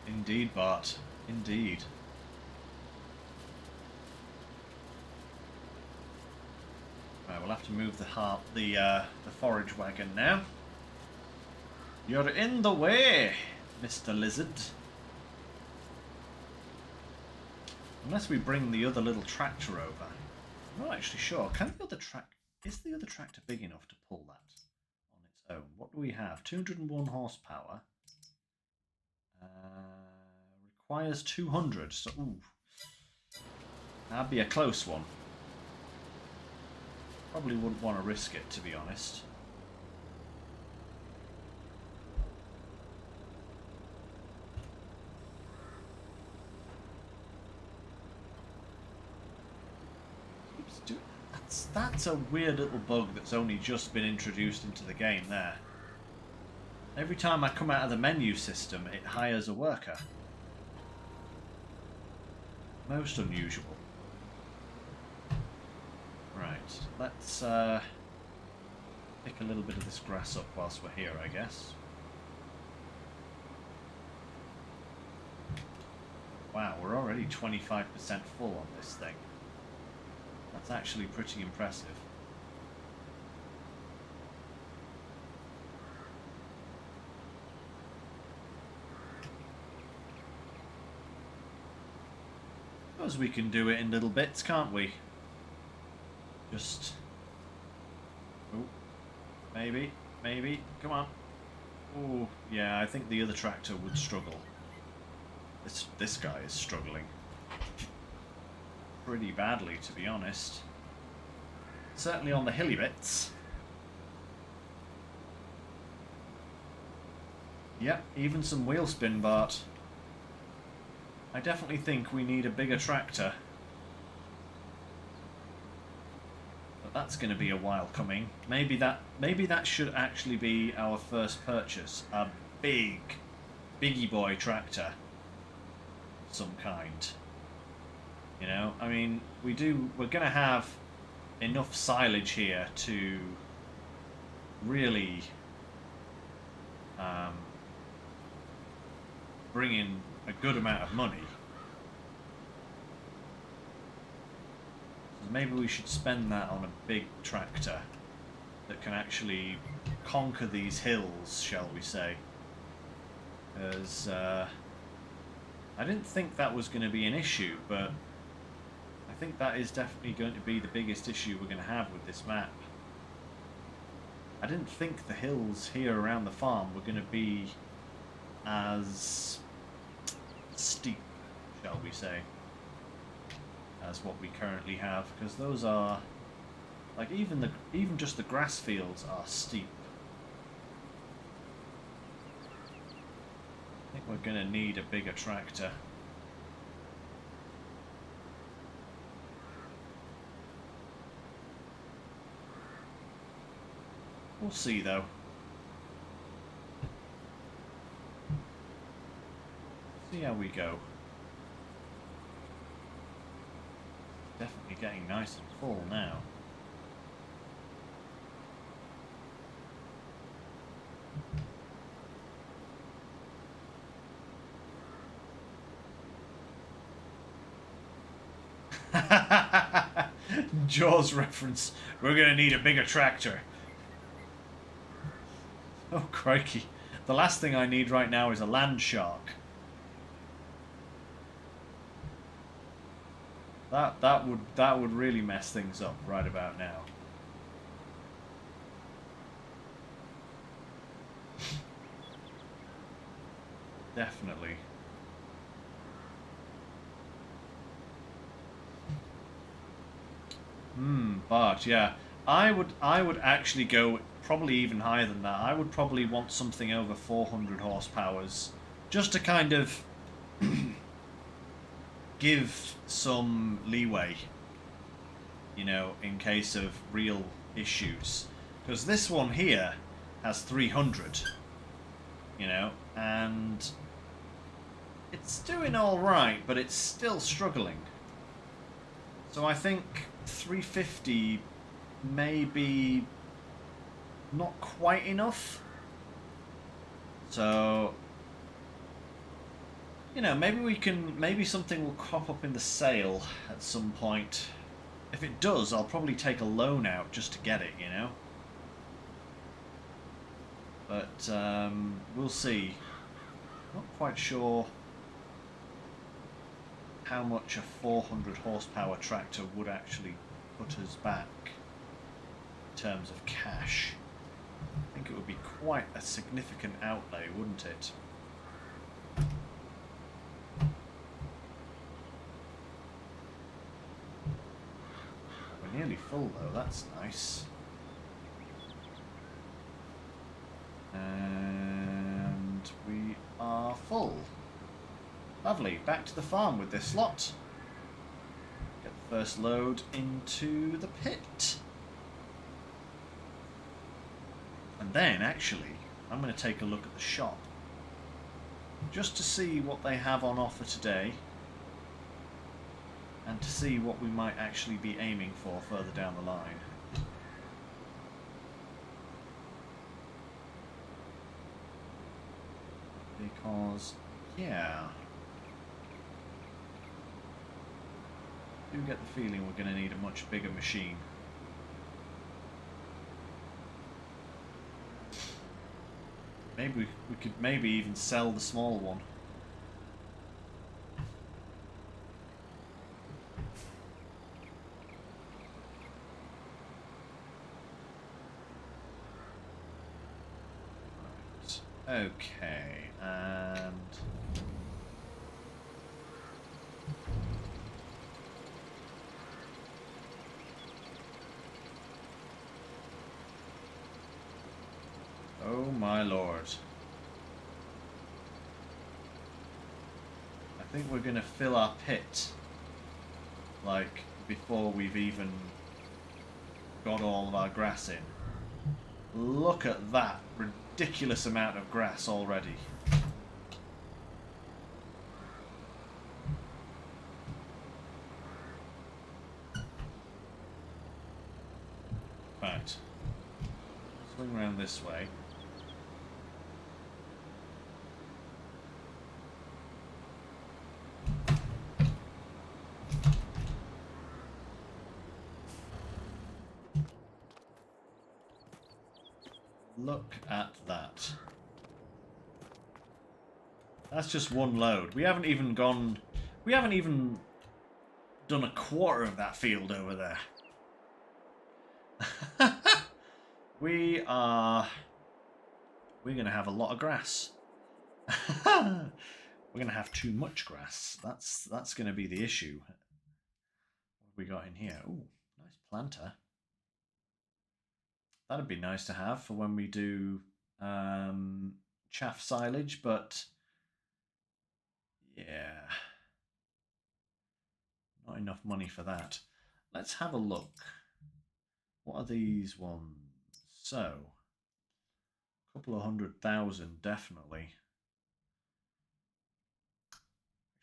S1: Indeed, Bart. Indeed. Right, we'll have to move the forage wagon now. You're in the way, Mr. Lizard. Unless we bring the other little tractor over. I'm not actually sure. Is the other tractor big enough to pull that on its own? What do we have? 201 horsepower. Requires 200. So, ooh, that'd be a close one. Probably wouldn't want to risk it, to be honest. That's a weird little bug that's only just been introduced into the game there. Every time I come out of the menu system, it hires a worker. Most unusual. Right, let's pick a little bit of this grass up whilst we're here, I guess. Wow, we're already 25% full on this thing. That's actually pretty impressive. Suppose we can do it in little bits, can't we? Just... Oh, maybe, maybe, come on. Oh, yeah, I think the other tractor would struggle. This guy is struggling pretty badly, to be honest. Certainly on the hilly bits. Yep, even some wheel spin, Bart. I definitely think we need a bigger tractor. But that's going to be a while coming. Maybe that should actually be our first purchase. A biggie boy tractor of some kind. You know, I mean, we're going to have enough silage here to really bring in a good amount of money. So maybe we should spend that on a big tractor that can actually conquer these hills, shall we say. Because I didn't think that was going to be an issue, but I think that is definitely going to be the biggest issue we're going to have with this map. I didn't think the hills here around the farm were going to be as steep, shall we say, as what we currently have, because those are, like, even just the grass fields are steep. I think we're going to need a bigger tractor. We'll see, though. See how we go. Definitely getting nice and full now. Jaws reference. We're going to need a bigger tractor. Oh, crikey. The last thing I need right now is a land shark. That would really mess things up right about now. Definitely. But yeah, I would actually go probably even higher than that. I would probably want something over 400 horsepowers, just to kind of give some leeway, you know, in case of real issues. Because this one here has 300, you know, and it's doing all right, but it's still struggling. So I think 350 may be not quite enough. So, you know, maybe something will crop up in the sale at some point. If it does, I'll probably take a loan out just to get it, you know. But we'll see. Not quite sure how much a 400 horsepower tractor would actually put us back in terms of cash. I think it would be quite a significant outlay, wouldn't it? We're nearly full though, that's nice. And we are full. Lovely, back to the farm with this lot. Get the first load into the pit. And then, actually, I'm going to take a look at the shop. Just to see what they have on offer today. And to see what we might actually be aiming for further down the line. Because, yeah... do get the feeling we're going to need a much bigger machine. Maybe we could maybe even sell the small one. Right. Okay, and oh my lord. I think we're going to fill our pit, like, before we've even got all of our grass in. Look at that ridiculous amount of grass already. Right. Swing around this way. Look at that. That's just one load. We haven't even done a quarter of that field over there. We're gonna have a lot of grass. We're gonna have too much grass. That's gonna be the issue. What have we got in here? Ooh, nice planter. That'd be nice to have for when we do chaff silage, but yeah, not enough money for that. Let's have a look. What are these ones? So, a couple of 100,000 definitely.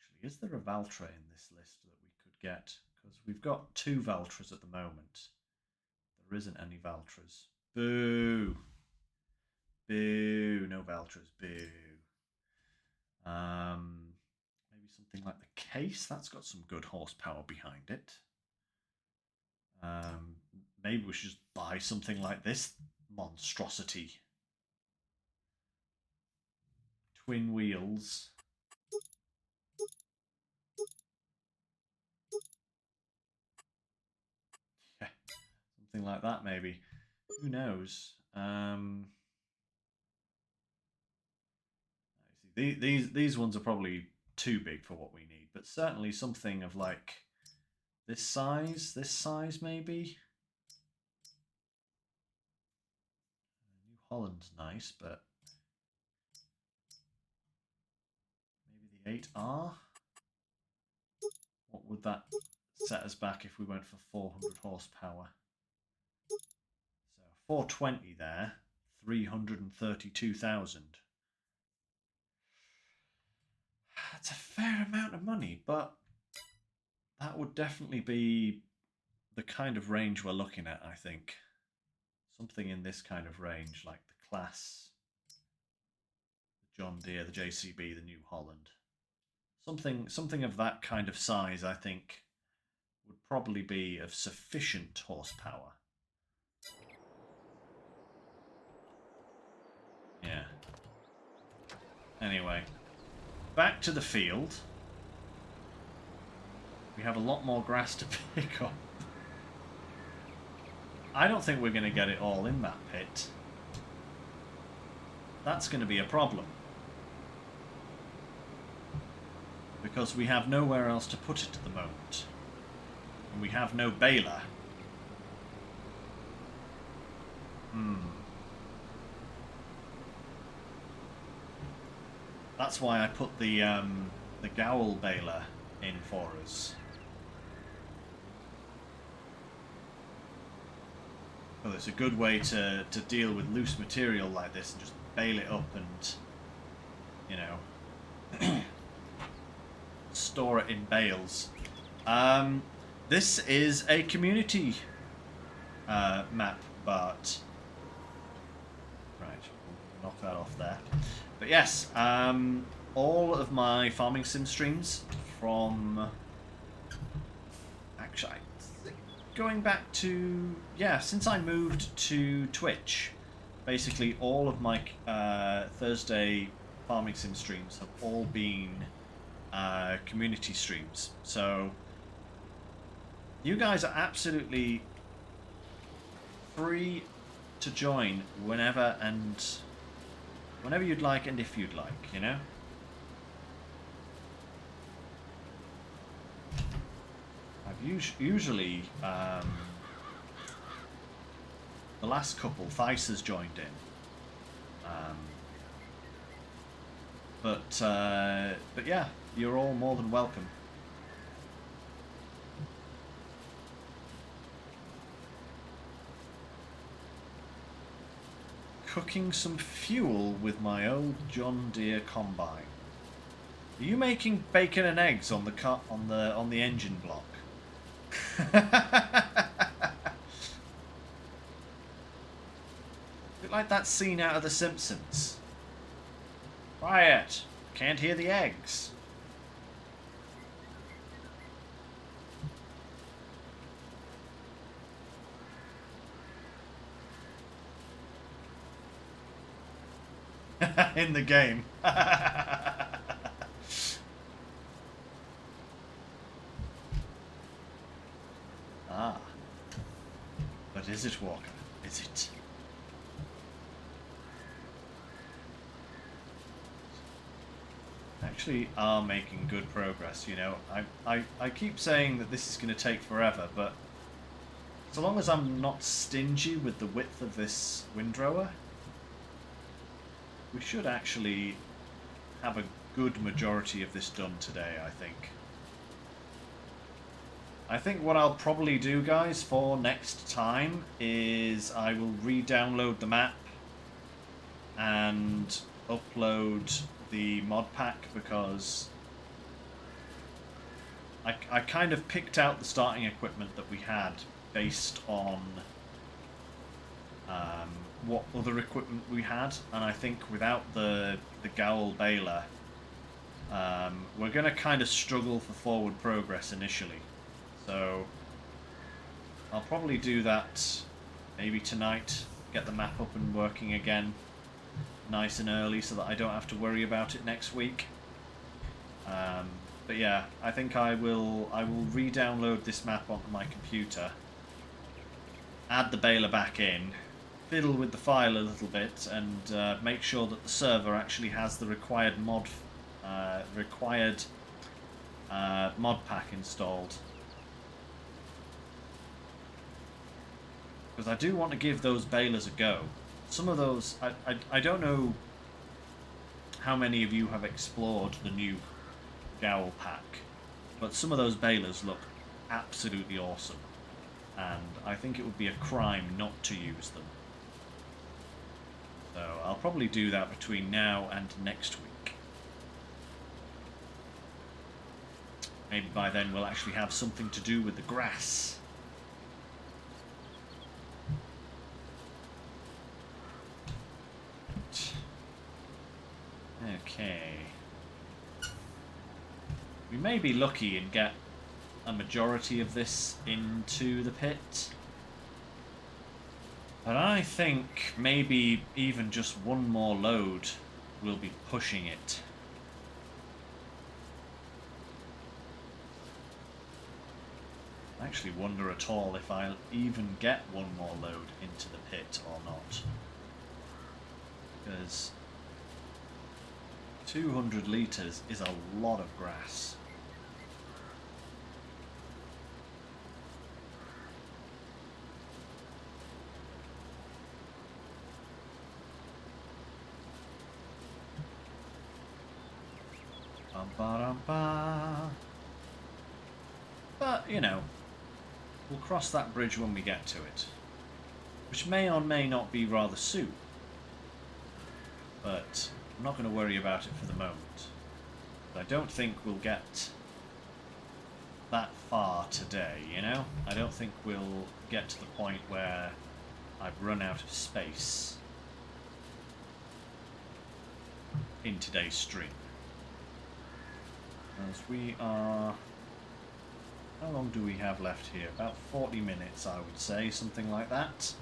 S1: Actually, is there a Valtra in this list that we could get? Because we've got 2 Valtras at the moment. There isn't any Valtras. Boo! Boo! No Valtras. Boo! Maybe something like the Case. That's got some good horsepower behind it. Maybe we should just buy something like this monstrosity. Twin wheels. Yeah, something like that maybe. Who knows? These ones are probably too big for what we need, but certainly something of like this size maybe. New Holland's nice, but maybe the 8R. What would that set us back if we went for 400 horsepower? So 420 there, 332,000. That's a fair amount of money, but that would definitely be the kind of range we're looking at, I think. Something in this kind of range, like the Class, the John Deere, the JCB, the New Holland. Something of that kind of size, I think, would probably be of sufficient horsepower. Yeah. Anyway, back to the field. We have a lot more grass to pick up. I don't think we're going to get it all in that pit. That's going to be a problem. Because we have nowhere else to put it at the moment. And we have no baler. That's why I put the Gowl baler in for us. Well, it's a good way to deal with loose material like this and just bale it up and, you know, store it in bales. This is a community map, but right, we'll knock that off there. But yes, all of my farming sim streams from actually, going back to, yeah, since I moved to Twitch, basically all of my Thursday farming sim streams have all been community streams. So you guys are absolutely free to join whenever you'd like and if you'd like, you know? I've usually the last couple, Thice has joined in. But yeah, you're all more than welcome. Cooking some fuel with my old John Deere combine. Are you making bacon and eggs on the engine block? Bit like that scene out of The Simpsons. Quiet! Can't hear the eggs. In the game. Ah. But is it, Walker? Is it? Actually are making good progress, you know. I keep saying that this is going to take forever, but so long as I'm not stingy with the width of this windrower, we should actually have a good majority of this done today, I think. I think what I'll probably do, guys, for next time is I will re-download the map and upload the mod pack, because I kind of picked out the starting equipment that we had based on what other equipment we had, and I think without the Gowl baler, we're going to kind of struggle for forward progress initially. So I'll probably do that maybe tonight, get the map up and working again nice and early so that I don't have to worry about it next week. But yeah, I think I will re-download this map onto my computer, add the baler back in, fiddle with the file a little bit, and make sure that the server actually has the required mod pack installed. Because I do want to give those balers a go. Some of those, I don't know how many of you have explored the new Gowl pack, but some of those balers look absolutely awesome, and I think it would be a crime not to use them. So I'll probably do that between now and next week. Maybe by then we'll actually have something to do with the grass. Okay. We may be lucky and get a majority of this into the pit, but I think maybe even just one more load will be pushing it. I actually wonder at all if I'll even get one more load into the pit or not, because 200 litres is a lot of grass. But, you know, we'll cross that bridge when we get to it, which may or may not be rather soon, but I'm not going to worry about it for the moment. But I don't think we'll get that far today, you know? I don't think we'll get to the point where I've run out of space in today's stream. As we are How long do we have left here? About 40 minutes, I would say, something like that.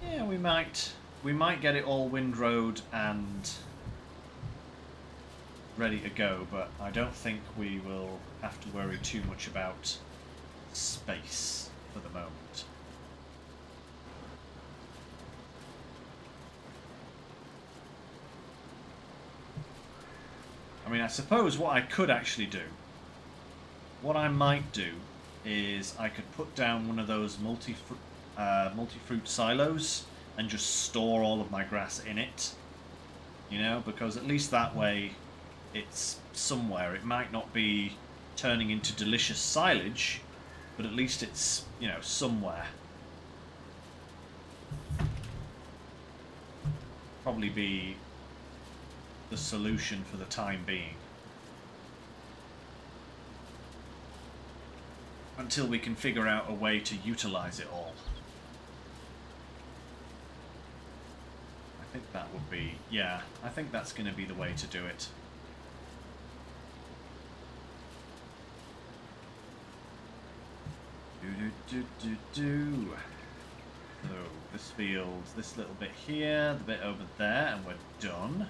S1: Yeah, we might get it all windrowed and ready to go, but I don't think we will have to worry too much about space for the moment. I mean, I suppose what I could actually do, what I might do, is I could put down one of those multi-fruit silos and just store all of my grass in it, you know, because at least that way it's somewhere. It might not be turning into delicious silage, but at least it's, you know, somewhere. Probably be the solution for the time being. Until we can figure out a way to utilize it all. I think that would be, yeah, I think that's going to be the way to do it. So, this field, this little bit here, the bit over there, and we're done.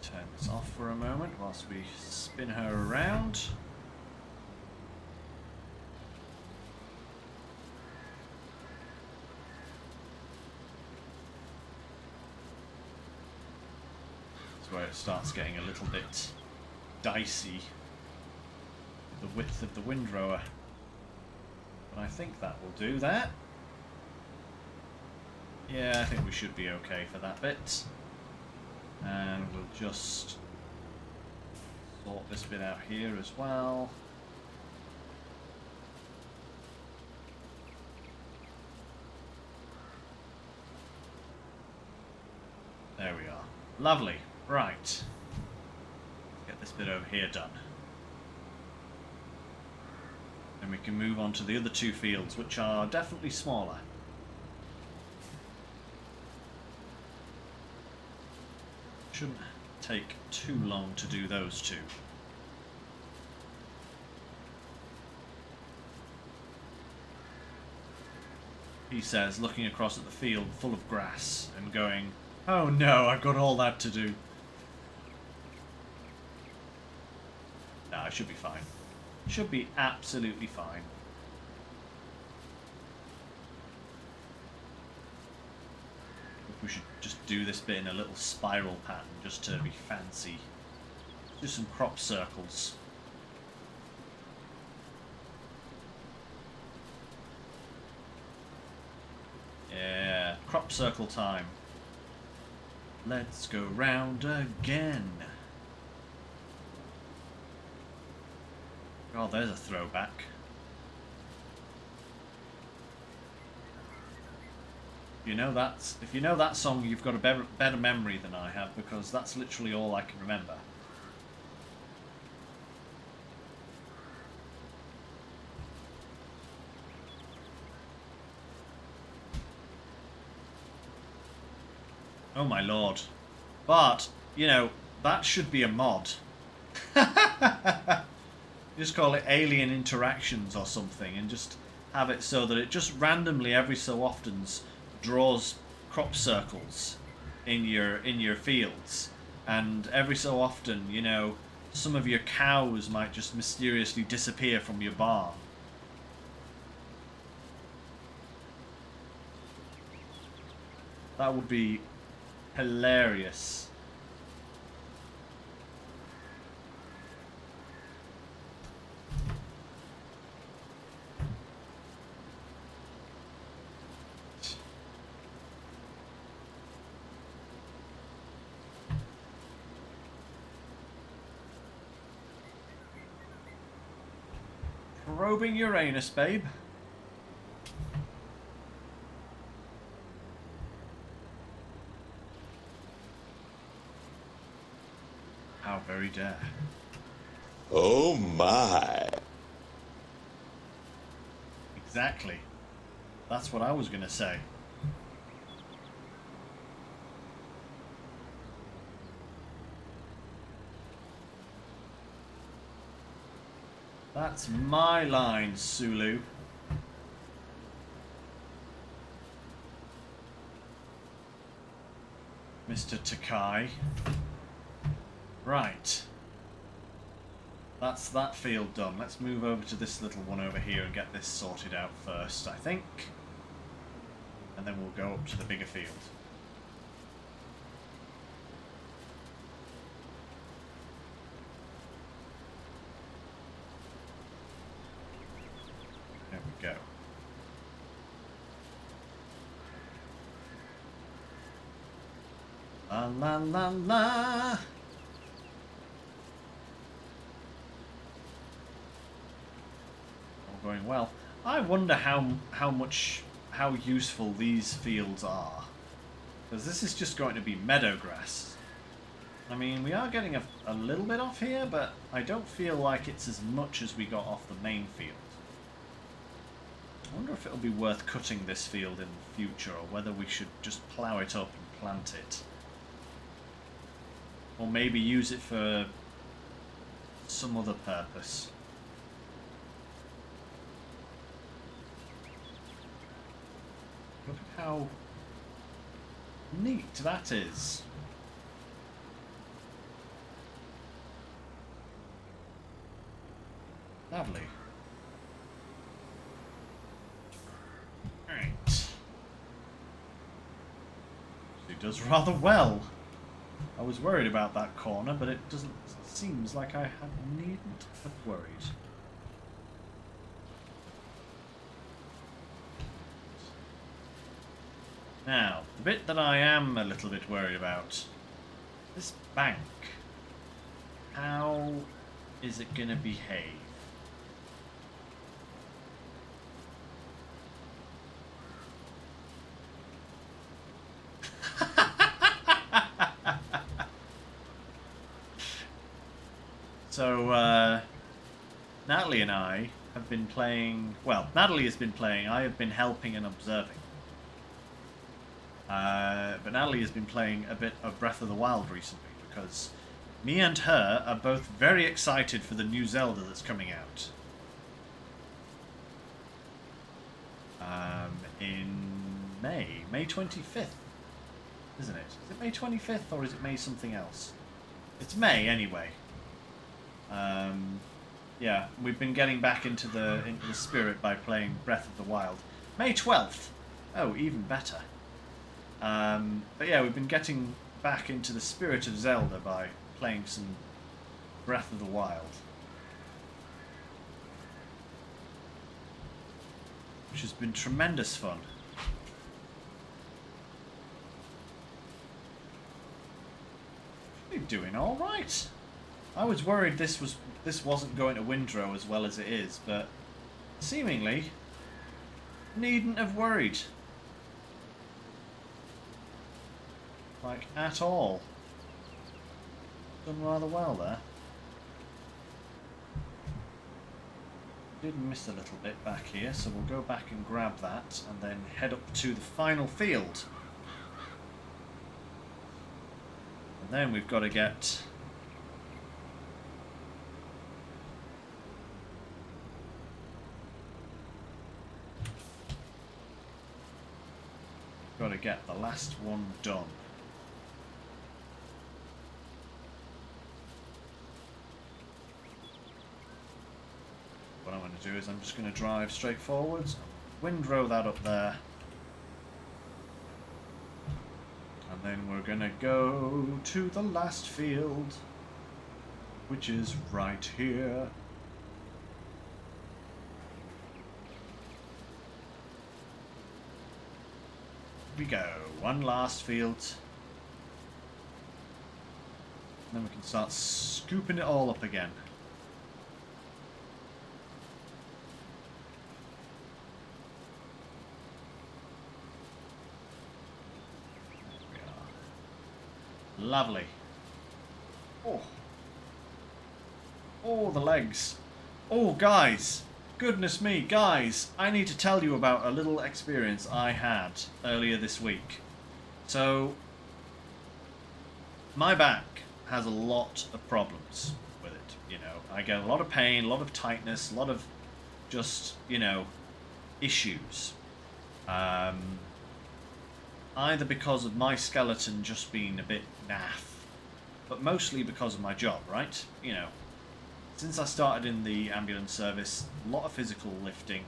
S1: Turn this off for a moment whilst we spin her around. That's where it starts getting a little bit dicey, the width of the windrower. But I think that will do that. Yeah, I think we should be okay for that bit. And we'll just sort this bit out here as well. There we are. Lovely. Right. Get this bit over here done. Then we can move on to the other two fields, which are definitely smaller. Shouldn't take too long to do those two. He says, looking across at the field full of grass and going, "Oh no, I've got all that to do." Nah, I should be fine. Should be absolutely fine. We should just do this bit in a little spiral pattern just to be fancy. Do some crop circles. Yeah, crop circle time. Let's go round again. Oh, there's a throwback. If you know that song, you've got a better memory than I have, because that's literally all I can remember. Oh my lord. But, you know, that should be a mod. Just call it Alien Interactions or something, and just have it so that it just randomly every so often draws crop circles in your fields, and every so often, you know, some of your cows might just mysteriously disappear from your barn. That would be hilarious. Probing Uranus, babe. How very dare.
S4: Oh my.
S1: Exactly. That's what I was going to say. That's my line, Sulu. Mr. Takai. Right. That's that field done. Let's move over to this little one over here and get this sorted out first, I think. And then we'll go up to the bigger field. There we go. La la la la. All going well. I wonder how useful these fields are, because this is just going to be meadow grass. I mean, we are getting a little bit off here, but I don't feel like it's as much as we got off the main field. I wonder if it'll be worth cutting this field in the future, or whether we should just plough it up and plant it. Or maybe use it for some other purpose. Look at how neat that is. Lovely. Right. She does rather well. I was worried about that corner, but it doesn't. Seems like I needn't have worried. Now, the bit that I am a little bit worried about, this bank. How is it going to behave? So, Natalie and I have been playing. Well, Natalie has been playing. I have been helping and observing. But Natalie has been playing a bit of Breath of the Wild recently because me and her are both very excited for the new Zelda that's coming out. In May 25th, isn't it? Is it May 25th or is it May something else? It's May anyway. Yeah, we've been getting back into the spirit by playing Breath of the Wild. May 12th. Oh, even better. But yeah, we've been getting back into the spirit of Zelda by playing some Breath of the Wild. Which has been tremendous fun. You're doing all right. I was worried this wasn't going to windrow as well as it is, but seemingly needn't have worried. Like, at all. Done rather well there. Did miss a little bit back here, so we'll go back and grab that and then head up to the final field. And then we've got to get the last one done. What I'm going to do is I'm just going to drive straight forwards, windrow that up there, and then we're going to go to the last field, which is right here. We go, one last field, and then we can start scooping it all up again. There we are. Lovely. Oh, the legs. Oh, guys. Goodness me, guys, I need to tell you about a little experience I had earlier this week. So, my back has a lot of problems with it. You know, I get a lot of pain, a lot of tightness, a lot of just, you know, issues. Either because of my skeleton just being a bit naff, but mostly because of my job, right? You know, since I started in the ambulance service, a lot of physical lifting,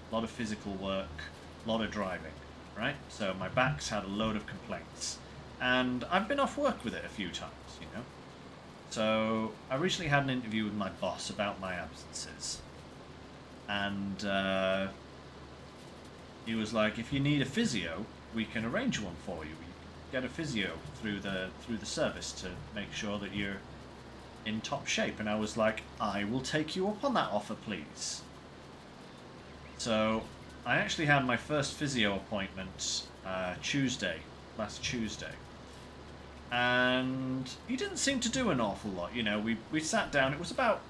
S1: a lot of physical work, a lot of driving, right? So my back's had a load of complaints, and I've been off work with it a few times, you know. So I recently had an interview with my boss about my absences, and he was like, if you need a physio, we can arrange one for you. You can get a physio through the service to make sure that you're in top shape. And I was like, I will take you up on that offer, please. So I actually had my first physio appointment last Tuesday. And he didn't seem to do an awful lot. You know, we sat down. It was about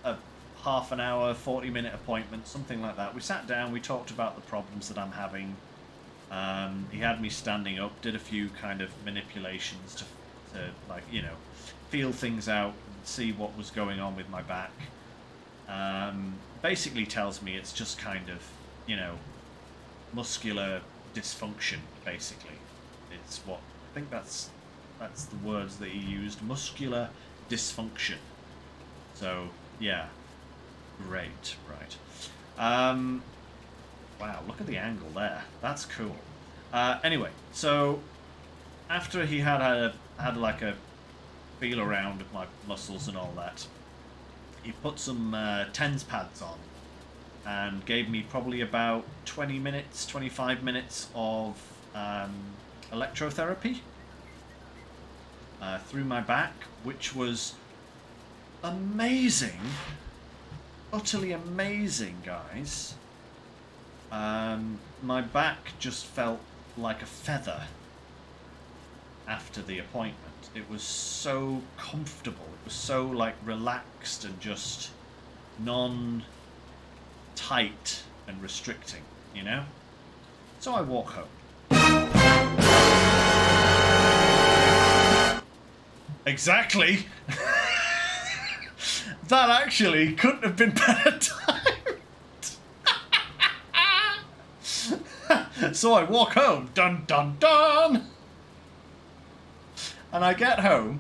S1: a half an hour, 40-minute appointment, something like that. We sat down, we talked about the problems that I'm having. He had me standing up, did a few kind of manipulations to like, you know, feel things out, see what was going on with my back. Basically tells me it's just kind of, you know, muscular dysfunction, basically. It's what, I think that's the words that he used, muscular dysfunction. So, yeah. Great, right. Wow, look at the angle there. That's cool. Anyway, so after he had like a feel around of my muscles and all that, he put some TENS pads on and gave me probably about 20 minutes, 25 minutes of electrotherapy through my back, which was amazing. Utterly amazing, guys. My back just felt like a feather after the appointment. It was so comfortable. It was so like relaxed and just non-tight and restricting, you know? So I walk home. Exactly. That actually couldn't have been better timed. So I walk home, dun dun dun, and I get home,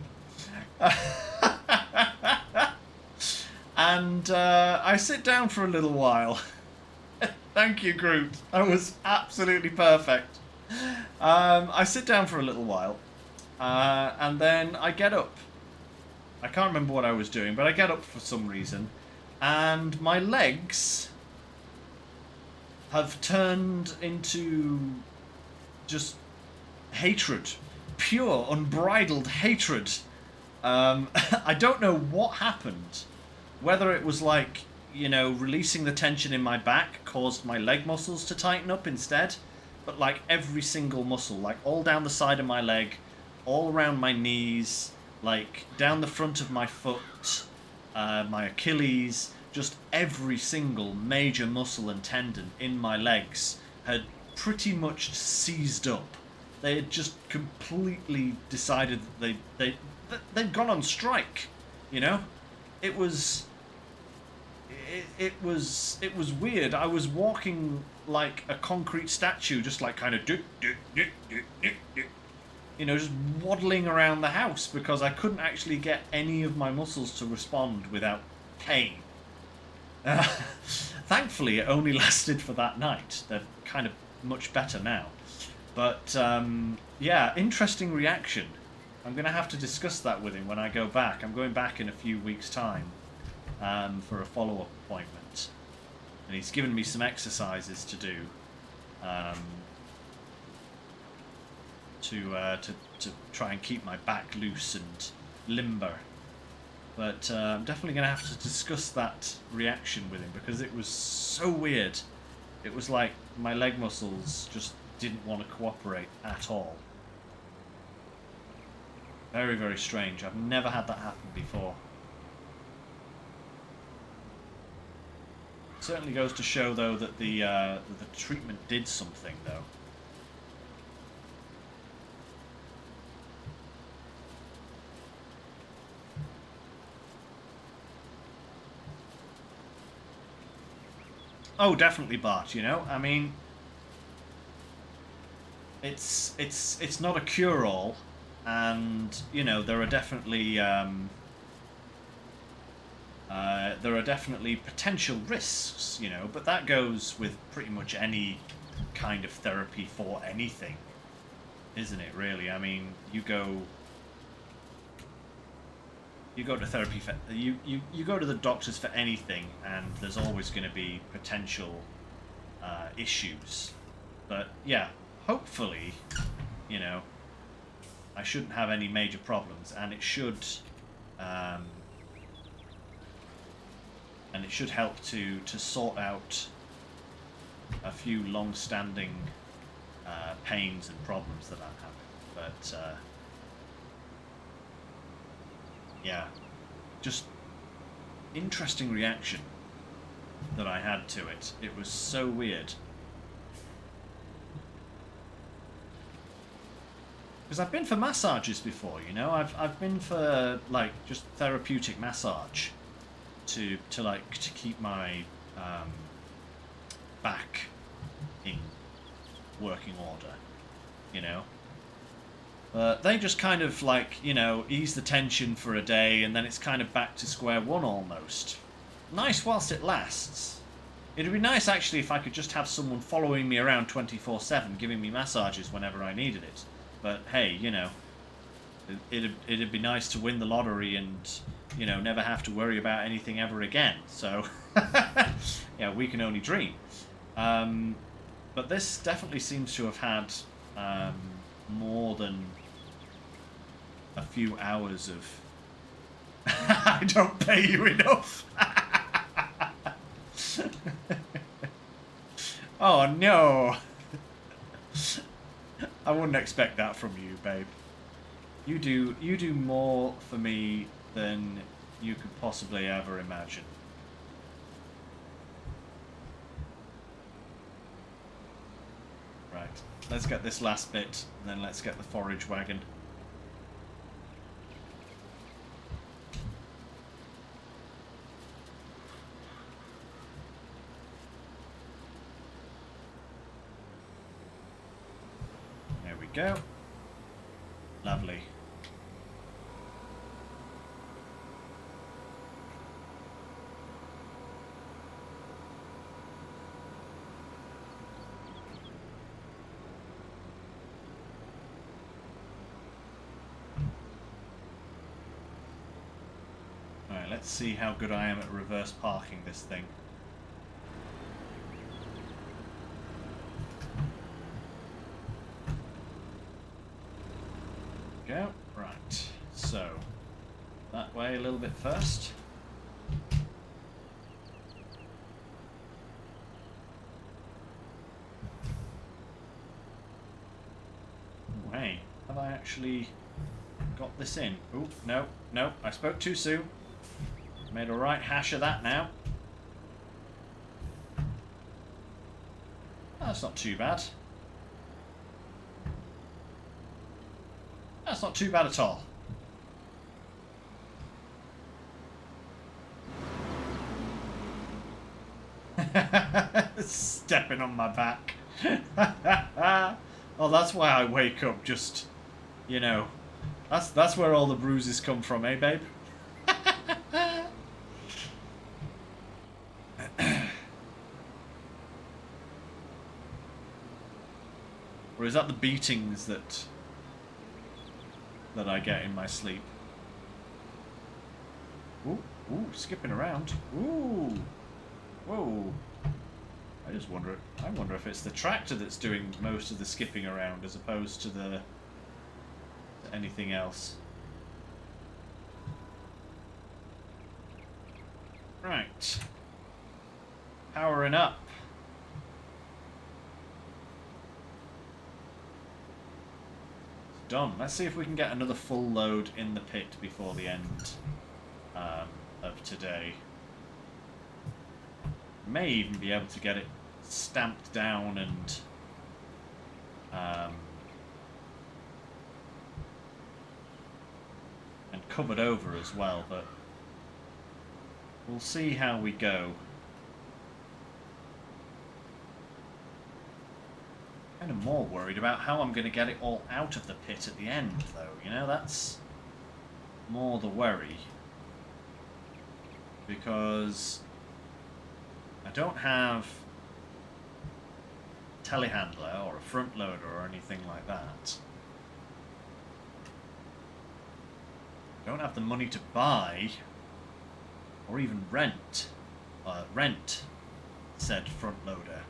S1: and I sit down for a little while. Thank you, Groot. That was absolutely perfect. I sit down for a little while, and then I get up. I can't remember what I was doing, but I get up for some reason, and my legs have turned into just hatred. Pure, unbridled hatred. I don't know what happened. Whether it was like, you know, releasing the tension in my back caused my leg muscles to tighten up instead. But like every single muscle, like all down the side of my leg, all around my knees, like down the front of my foot, my Achilles, just every single major muscle and tendon in my legs had pretty much seized up. They had just completely decided that they'd gone on strike, you know? It was weird. I was walking like a concrete statue, just like kind of you know, just waddling around the house because I couldn't actually get any of my muscles to respond without pain. Thankfully, it only lasted for that night. They're kind of much better now. But, yeah, interesting reaction. I'm going to have to discuss that with him when I go back. I'm going back in a few weeks' time for a follow-up appointment. And he's given me some exercises to do to try and keep my back loose and limber. But I'm definitely going to have to discuss that reaction with him because it was so weird. It was like my leg muscles just didn't want to cooperate at all. Very, very strange. I've never had that happen before. Certainly goes to show, though, that the treatment did something, though. Oh, definitely, Bart. You know, I mean, it's not a cure-all, and you know there are definitely potential risks. You know, but that goes with pretty much any kind of therapy for anything, isn't it? Really, I mean, you go to therapy for you go to the doctors for anything, and there's always going to be potential issues. But yeah, hopefully, you know, I shouldn't have any major problems, and um, it should help to sort out a few long-standing pains and problems that I'm having. But yeah, just interesting reaction that I had to it. It was so weird. Because I've been for massages before, you know. I've been for like just therapeutic massage to keep my back in working order, you know. But they just kind of like, you know, ease the tension for a day, and then it's kind of back to square one almost. Nice whilst it lasts. It'd be nice actually if I could just have someone following me around 24/7, giving me massages whenever I needed it. But hey, you know, it'd be nice to win the lottery and, you know, never have to worry about anything ever again. So, yeah, we can only dream. But this definitely seems to have had more than a few hours of I don't pay you enough. Oh no. I wouldn't expect that from you, babe. You do more for me than you could possibly ever imagine. Right, let's get this last bit, and then let's get the forage wagon. There we go. Lovely. Alright, let's see how good I am at reverse parking this thing. Go. Right, so that way a little bit first. Ooh, hey, have I actually got this in? Oh, no, no, I spoke too soon. Made a right hash of that now. That's not too bad. That's not too bad at all. Stepping on my back. Oh, that's why I wake up just, you know, that's where all the bruises come from, eh, babe? Or is that the beatings that I get in my sleep? Ooh, ooh, skipping around. Ooh, whoa. I wonder if it's the tractor that's doing most of the skipping around as opposed to anything else. Right. Powering up. Done. Let's see if we can get another full load in the pit before the end of today. May even be able to get it stamped down and covered over as well, but we'll see how we go. kind of more worried about how I'm going to get it all out of the pit at the end, though. You know, that's more the worry. Because I don't have a telehandler or a front loader or anything like that. I don't have the money to buy or even rent said front loader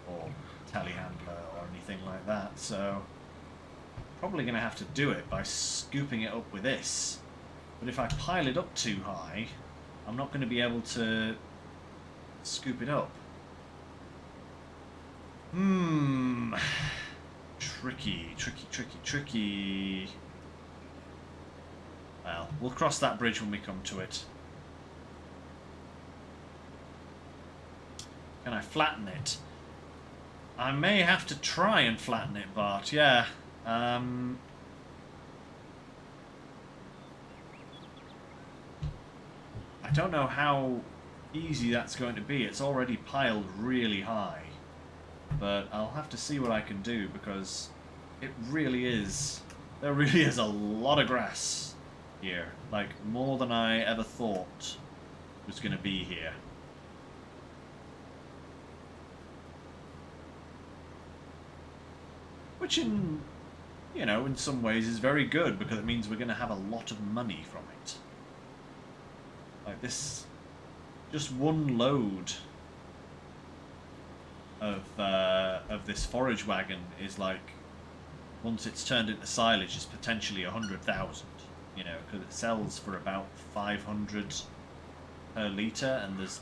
S1: or telehandler or anything like that, so probably going to have to do it by scooping it up with this. But if I pile it up too high, I'm not going to be able to scoop it up. Tricky. Well, we'll cross that bridge when we come to it. Can I flatten it? I may have to try and flatten it, Bart, yeah. I don't know how easy that's going to be. It's already piled really high. But I'll have to see what I can do, because it really is... There really is a lot of grass here. Like, more than I ever thought was going to be here. Which in some ways is very good, because it means we're going to have a lot of money from it. Like this, just one load of this forage wagon is like, once it's turned into silage, is potentially 100,000. You know, because it sells for about 500 per litre, and there's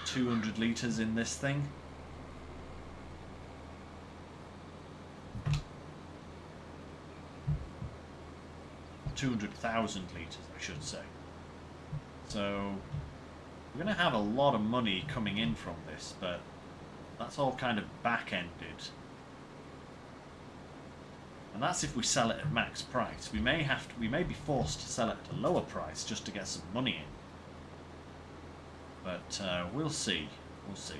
S1: 200 litres in this thing. 200,000 litres, I should say. So we're going to have a lot of money coming in from this, but that's all kind of back-ended. And that's if we sell it at max price. We may be forced to sell it at a lower price just to get some money in. But we'll see. We'll see.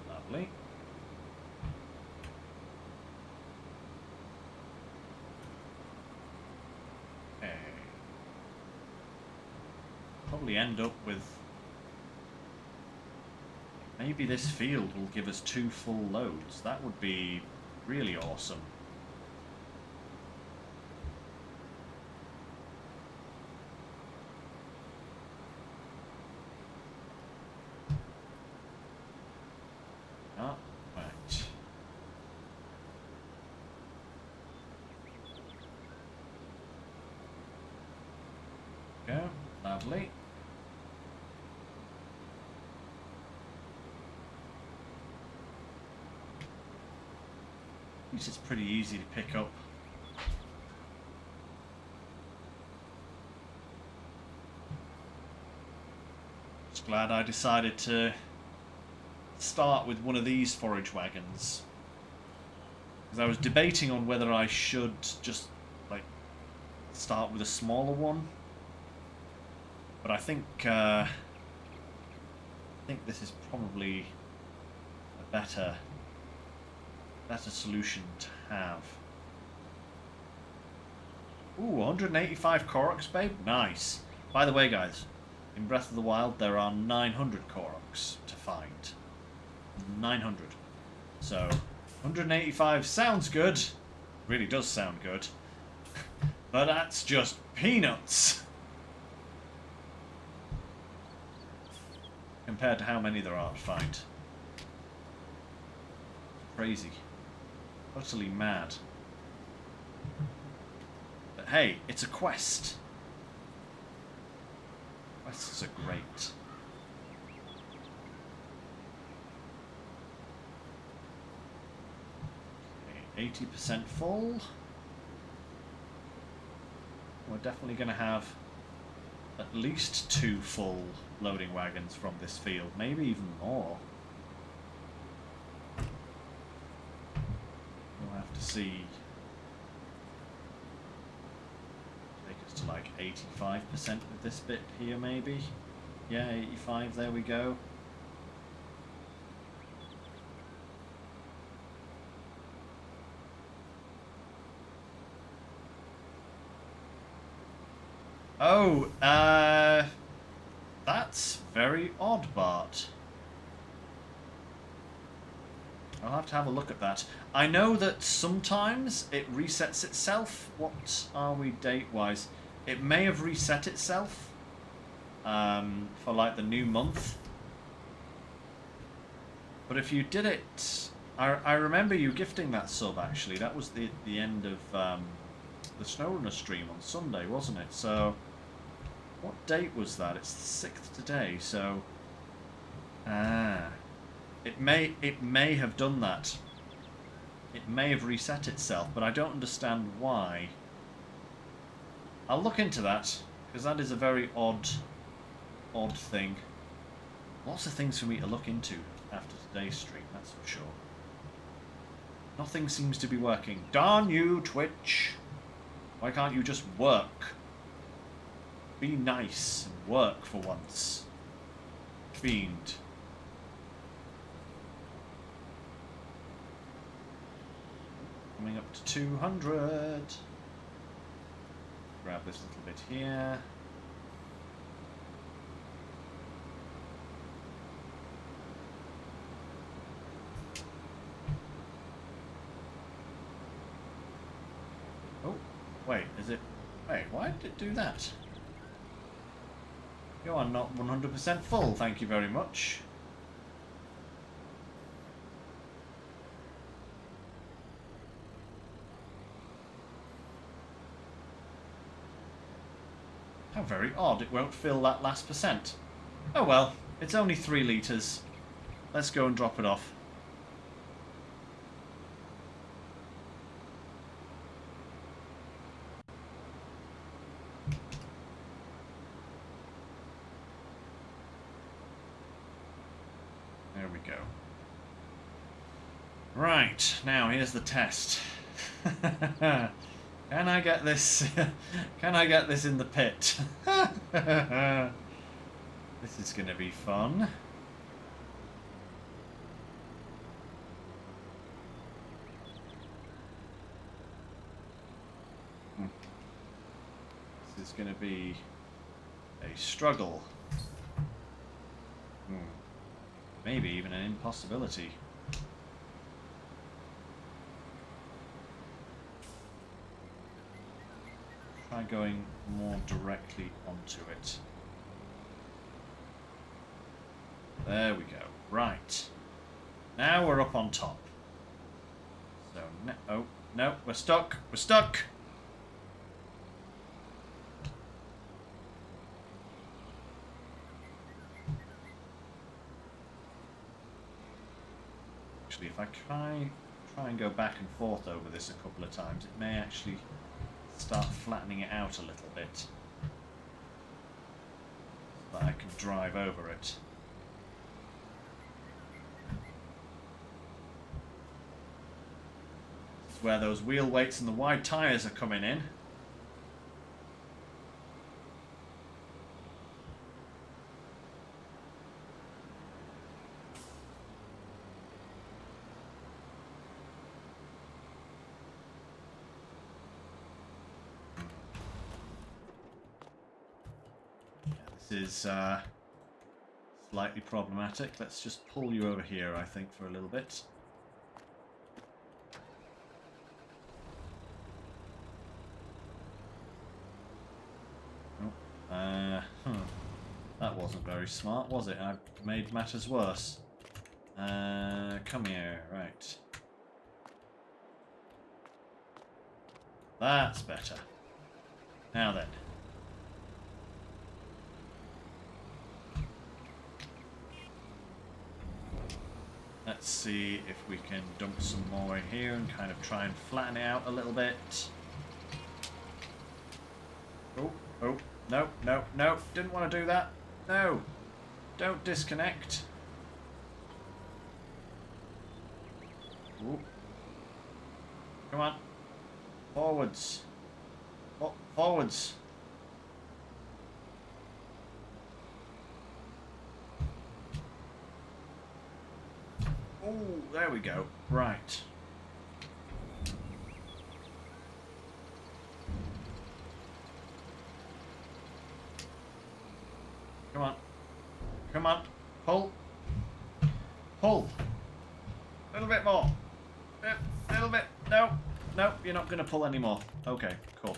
S1: Lovely. Okay. Probably end up with... Maybe this field will give us 2 full loads. That would be really awesome. Right. Go. Lovely. At least it's pretty easy to pick up. Just glad I decided to start with one of these forage wagons, because I was debating on whether I should just like start with a smaller one, but I think this is probably a better solution to have. Ooh, 185 Koroks, babe. Nice. By the way, guys, in Breath of the Wild there are 900 Koroks to find. 900. So 185 sounds good. Really does sound good. But that's just peanuts compared to how many there are to find. Crazy. Utterly mad. But hey, it's a quest. Quests are great. 80% full. We're definitely going to have at least 2 full loading wagons from this field, maybe even more. We'll have to see. like 85% with this bit here, maybe. Yeah, 85, there we go. Oh, that's very odd, Bart. I'll have to have a look at that. I know that sometimes it resets itself. What are we date-wise? It may have reset itself for like the new month. But if you did it... I remember you gifting that sub, actually. That was the end of the SnowRunner stream on Sunday, wasn't it? So, what date was that? It's the 6th today, so... It may have done that. It may have reset itself, but I don't understand why. I'll look into that, because that is a very odd thing. Lots of things for me to look into after today's stream, that's for sure. Nothing seems to be working. Darn you, Twitch! Why can't you just work? Be nice and work for once. Fiend. Coming up to 200. Grab this little bit here. Oh, wait, is it... Wait, why did it do that? You are not 100% full, thank you very much. How very odd, it won't fill that last percent. Oh well, it's only 3 litres. Let's go and drop it off. There we go. Right, now here's the test. Can I get this? Can I get this in the pit? This is going to be fun. This is going to be a struggle. Maybe even an impossibility. Try going more directly onto it. There we go. Right. Now we're up on top. So, oh, no, we're stuck. We're stuck! Actually, if I try and go back and forth over this a couple of times, it may actually start flattening it out a little bit so that I can drive over it. This is where those wheel weights and the wide tyres are coming in. Is slightly problematic. Let's just pull you over here, I think, for a little bit. Oh, that wasn't very smart, was it? I made matters worse. Come here, right. That's better. Now then. Let's see if we can dump some more in here and kind of try and flatten it out a little bit. Oh, oh, no, no, no, didn't want to do that. No, don't disconnect. Ooh. Come on, forwards. Oh, forwards. Oh, there we go. Right. Come on. Come on. Pull. Pull. A little bit more. A little bit. No. No, you're not going to pull anymore. Okay, cool.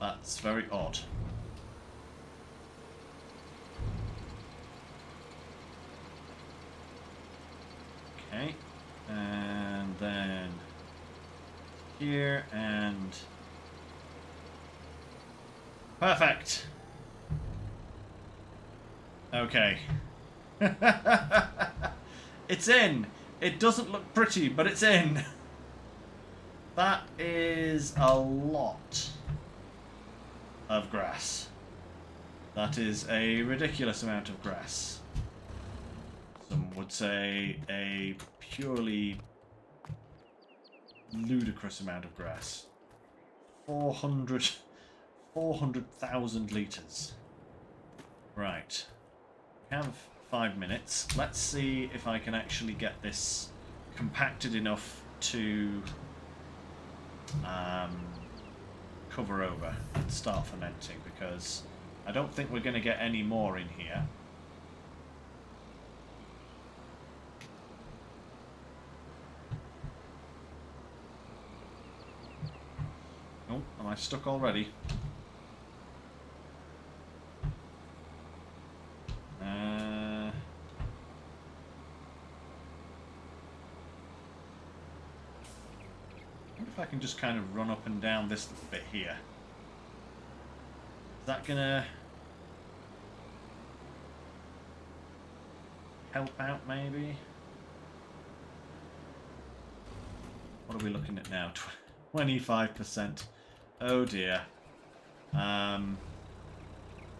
S1: That's very odd. Okay. And then here and perfect. Okay. It's in. It doesn't look pretty, but it's in. That is a lot of grass. That is a ridiculous amount of grass. Some would say a purely ludicrous amount of grass. 400,000 litres. Right. We have 5 minutes. Let's see if I can actually get this compacted enough to cover over and start fermenting, because I don't think we're going to get any more in here. Oh, am I stuck already? I can just kind of run up and down this little bit here. Is that gonna help out maybe? What are we looking at now? 25%. Oh dear.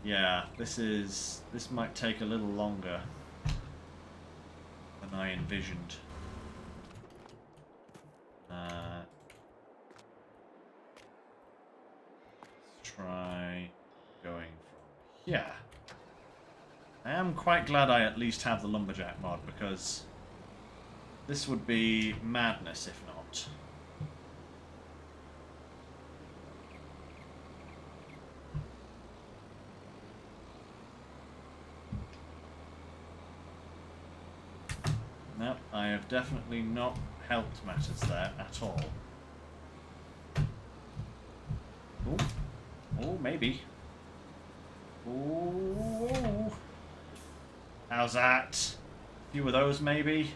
S1: Yeah, this might take a little longer than I envisioned. Try going from here. I am quite glad I at least have the lumberjack mod, because this would be madness if not. No, I have definitely not helped matters there at all. Ooh. Oh, maybe. Ooh. How's that? A few of those, maybe.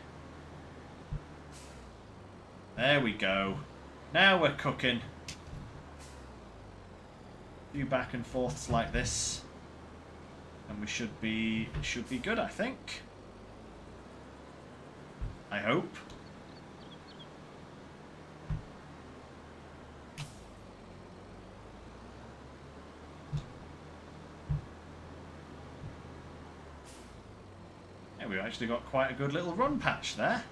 S1: There we go. Now we're cooking. A few back and forths like this, and we should be good, I think. I hope. We've actually got quite a good little run patch there.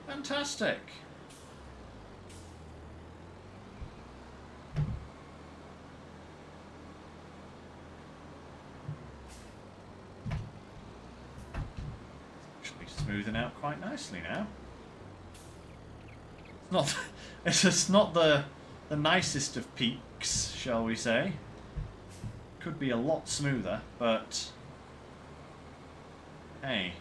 S1: Fantastic. Actually smoothing out quite nicely now. It's just not the nicest of peaks, shall we say. Could be a lot smoother, but hey.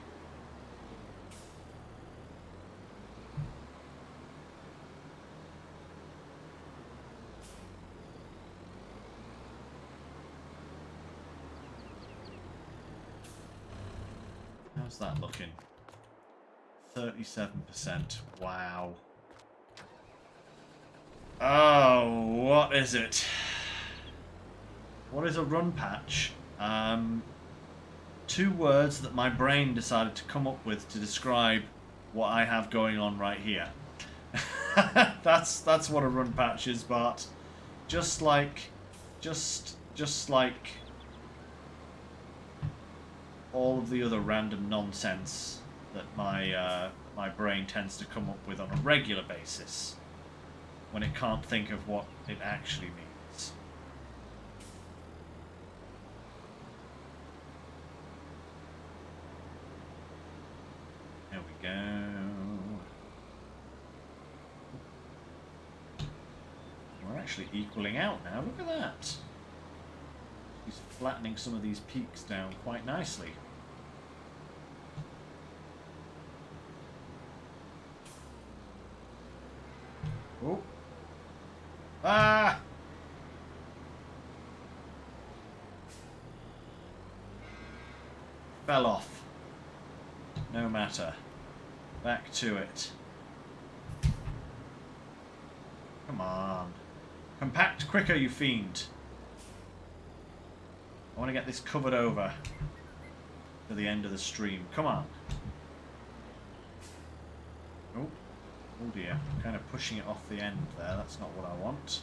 S1: How's that looking? 37%. Wow. Oh, what is it? What is a run patch? 2 words that my brain decided to come up with to describe what I have going on right here. That's what a run patch is, Bart. Just like all of the other random nonsense that my brain tends to come up with on a regular basis when it can't think of what it actually means. There we go. We're actually equaling out now. Look at that. He's flattening some of these peaks down quite nicely. Oh. Ah! Fell off. No matter. Back to it. Come on. Compact quicker, you fiend. I want to get this covered over to the end of the stream. Come on. Oh. Oh dear. I'm kind of pushing it off the end there. That's not what I want.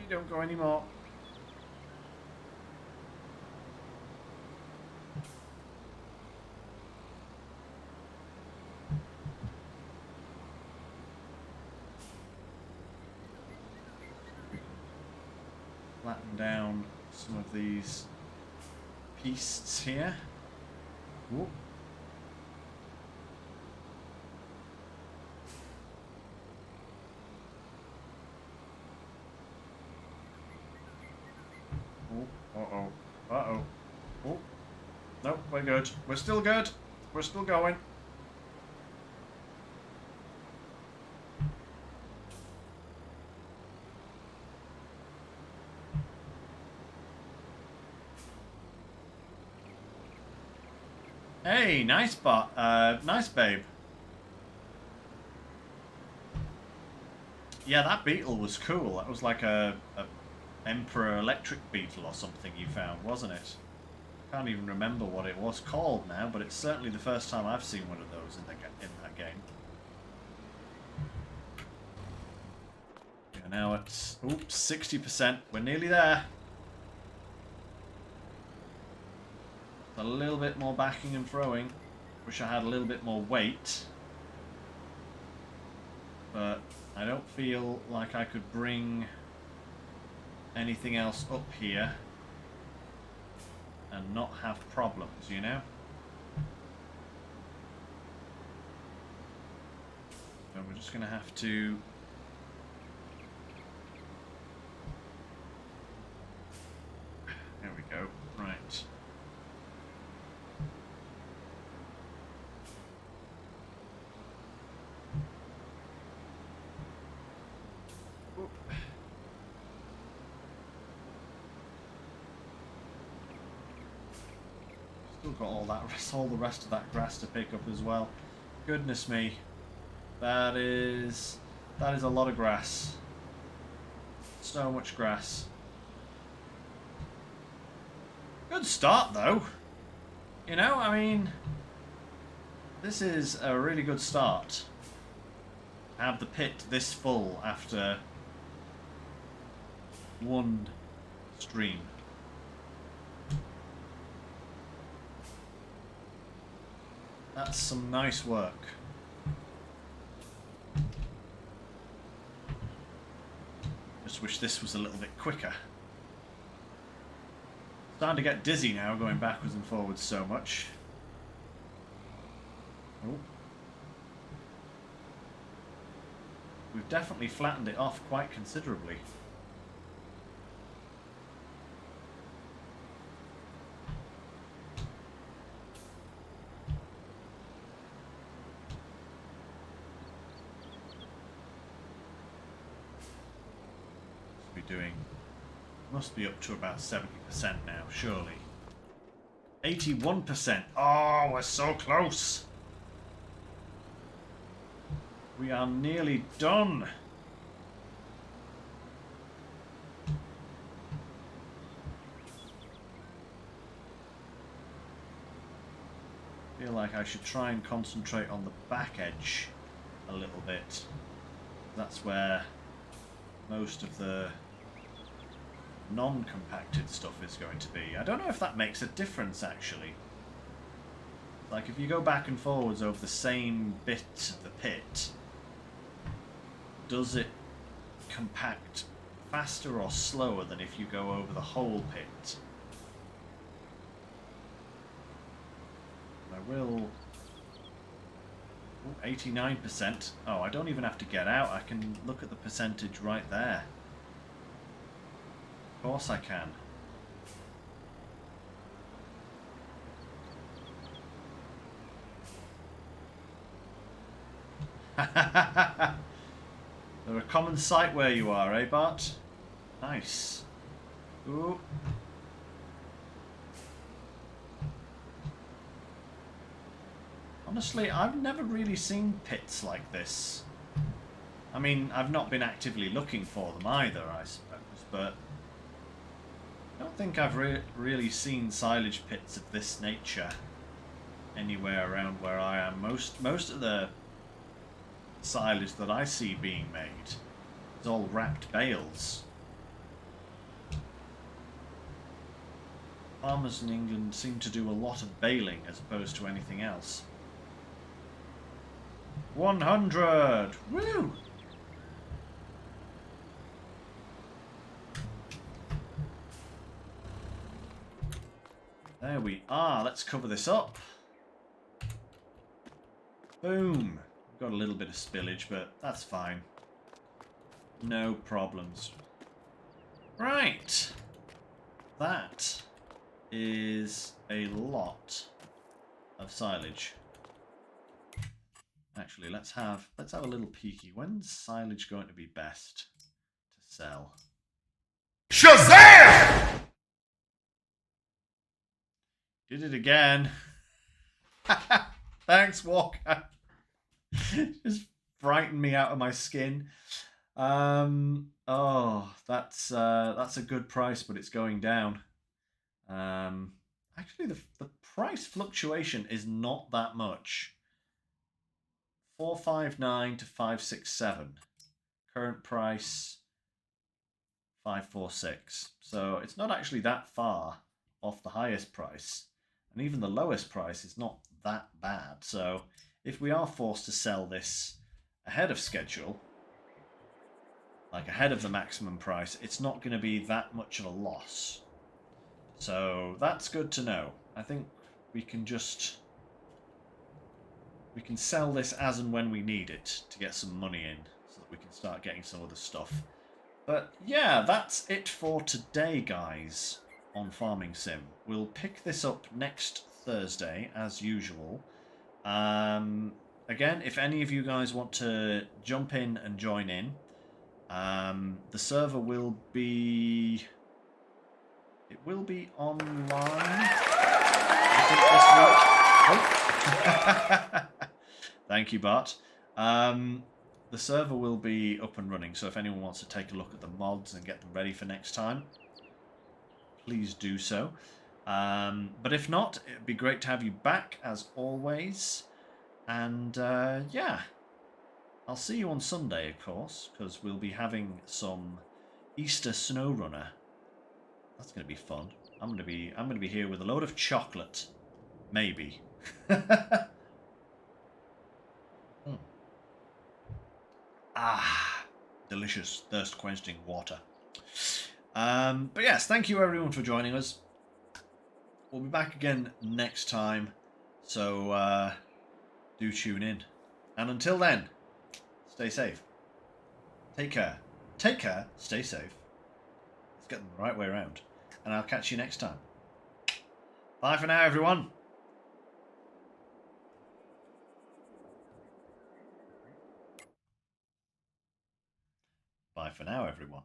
S1: Don't go anymore. Flatten down some of these pistes here. Whoop. Uh-oh. Uh-oh. Oh. Nope, we're good. We're still good. We're still going. Hey, nice nice babe. Yeah, that beetle was cool. That was like a Emperor electric beetle or something you found, wasn't it? Can't even remember what it was called now, but it's certainly the first time I've seen one of those in that game. We're now at 60%. We're nearly there. A little bit more backing and throwing. Wish I had a little bit more weight. But I don't feel like I could bring anything else up here and not have problems, you know? So we're just going to have to there we go. Right. Still got all the rest of that grass to pick up as well. Goodness me, that is a lot of grass. So much grass. Good start though. You know, I mean, this is a really good start. Have the pit this full after one stream. That's some nice work. Just wish this was a little bit quicker. Starting to get dizzy now, going backwards and forwards so much. Oh. We've definitely flattened it off quite considerably. Must be up to about 70% now, surely. 81%. Oh, we're so close. We are nearly done. I feel like I should try and concentrate on the back edge a little bit. That's where most of the non-compacted stuff is going to be. I don't know if that makes a difference, actually. Like, if you go back and forwards over the same bit of the pit, does it compact faster or slower than if you go over the whole pit? I will... Ooh, 89%. Oh, I don't even have to get out. I can look at the percentage right there. Of course I can. They're a common sight where you are, eh, Bart? Nice. Ooh. Honestly, I've never really seen pits like this. I mean, I've not been actively looking for them either, I suppose, but I don't think I've really seen silage pits of this nature anywhere around where I am. Most of the silage that I see being made is all wrapped bales. Farmers in England seem to do a lot of baling as opposed to anything else. 100! Woo! There we are. Let's cover this up. Boom. Got a little bit of spillage, but that's fine. No problems. Right. That is a lot of silage. Actually, let's have a little peeky. When's silage going to be best to sell?
S4: Shazam!
S1: Did it again. Thanks, Walker. Just frightened me out of my skin. Oh, that's a good price, but it's going down. Actually, the price fluctuation is not that much. 459 to 567. Current price 546. So it's not actually that far off the highest price, and even the lowest price is not that bad. So if we are forced to sell this ahead of schedule, like ahead of the maximum price, it's not going to be that much of a loss. So that's good to know. I think we can sell this as and when we need it to get some money in, so that we can start getting some other stuff. But yeah, that's it for today, guys, on Farming Sim. We'll pick this up next Thursday, as usual. Again, if any of you guys want to jump in and join in, the server will be... It will be online, I think, this week. Oh. Thank you, Bart. The server will be up and running, so if anyone wants to take a look at the mods and get them ready for next time, please do so. But if not, it would be great to have you back, as always. And yeah, I'll see you on Sunday, of course, because we'll be having some Easter snow runner. That's going to be fun. I'm going to be here with a load of chocolate, maybe. Ah, delicious, thirst-quenching water. But yes, thank you everyone for joining us. We'll be back again next time, so do tune in. And until then, stay safe. Take care. Take care, stay safe. Let's get them the right way around. And I'll catch you next time. Bye for now, everyone. Bye for now, everyone.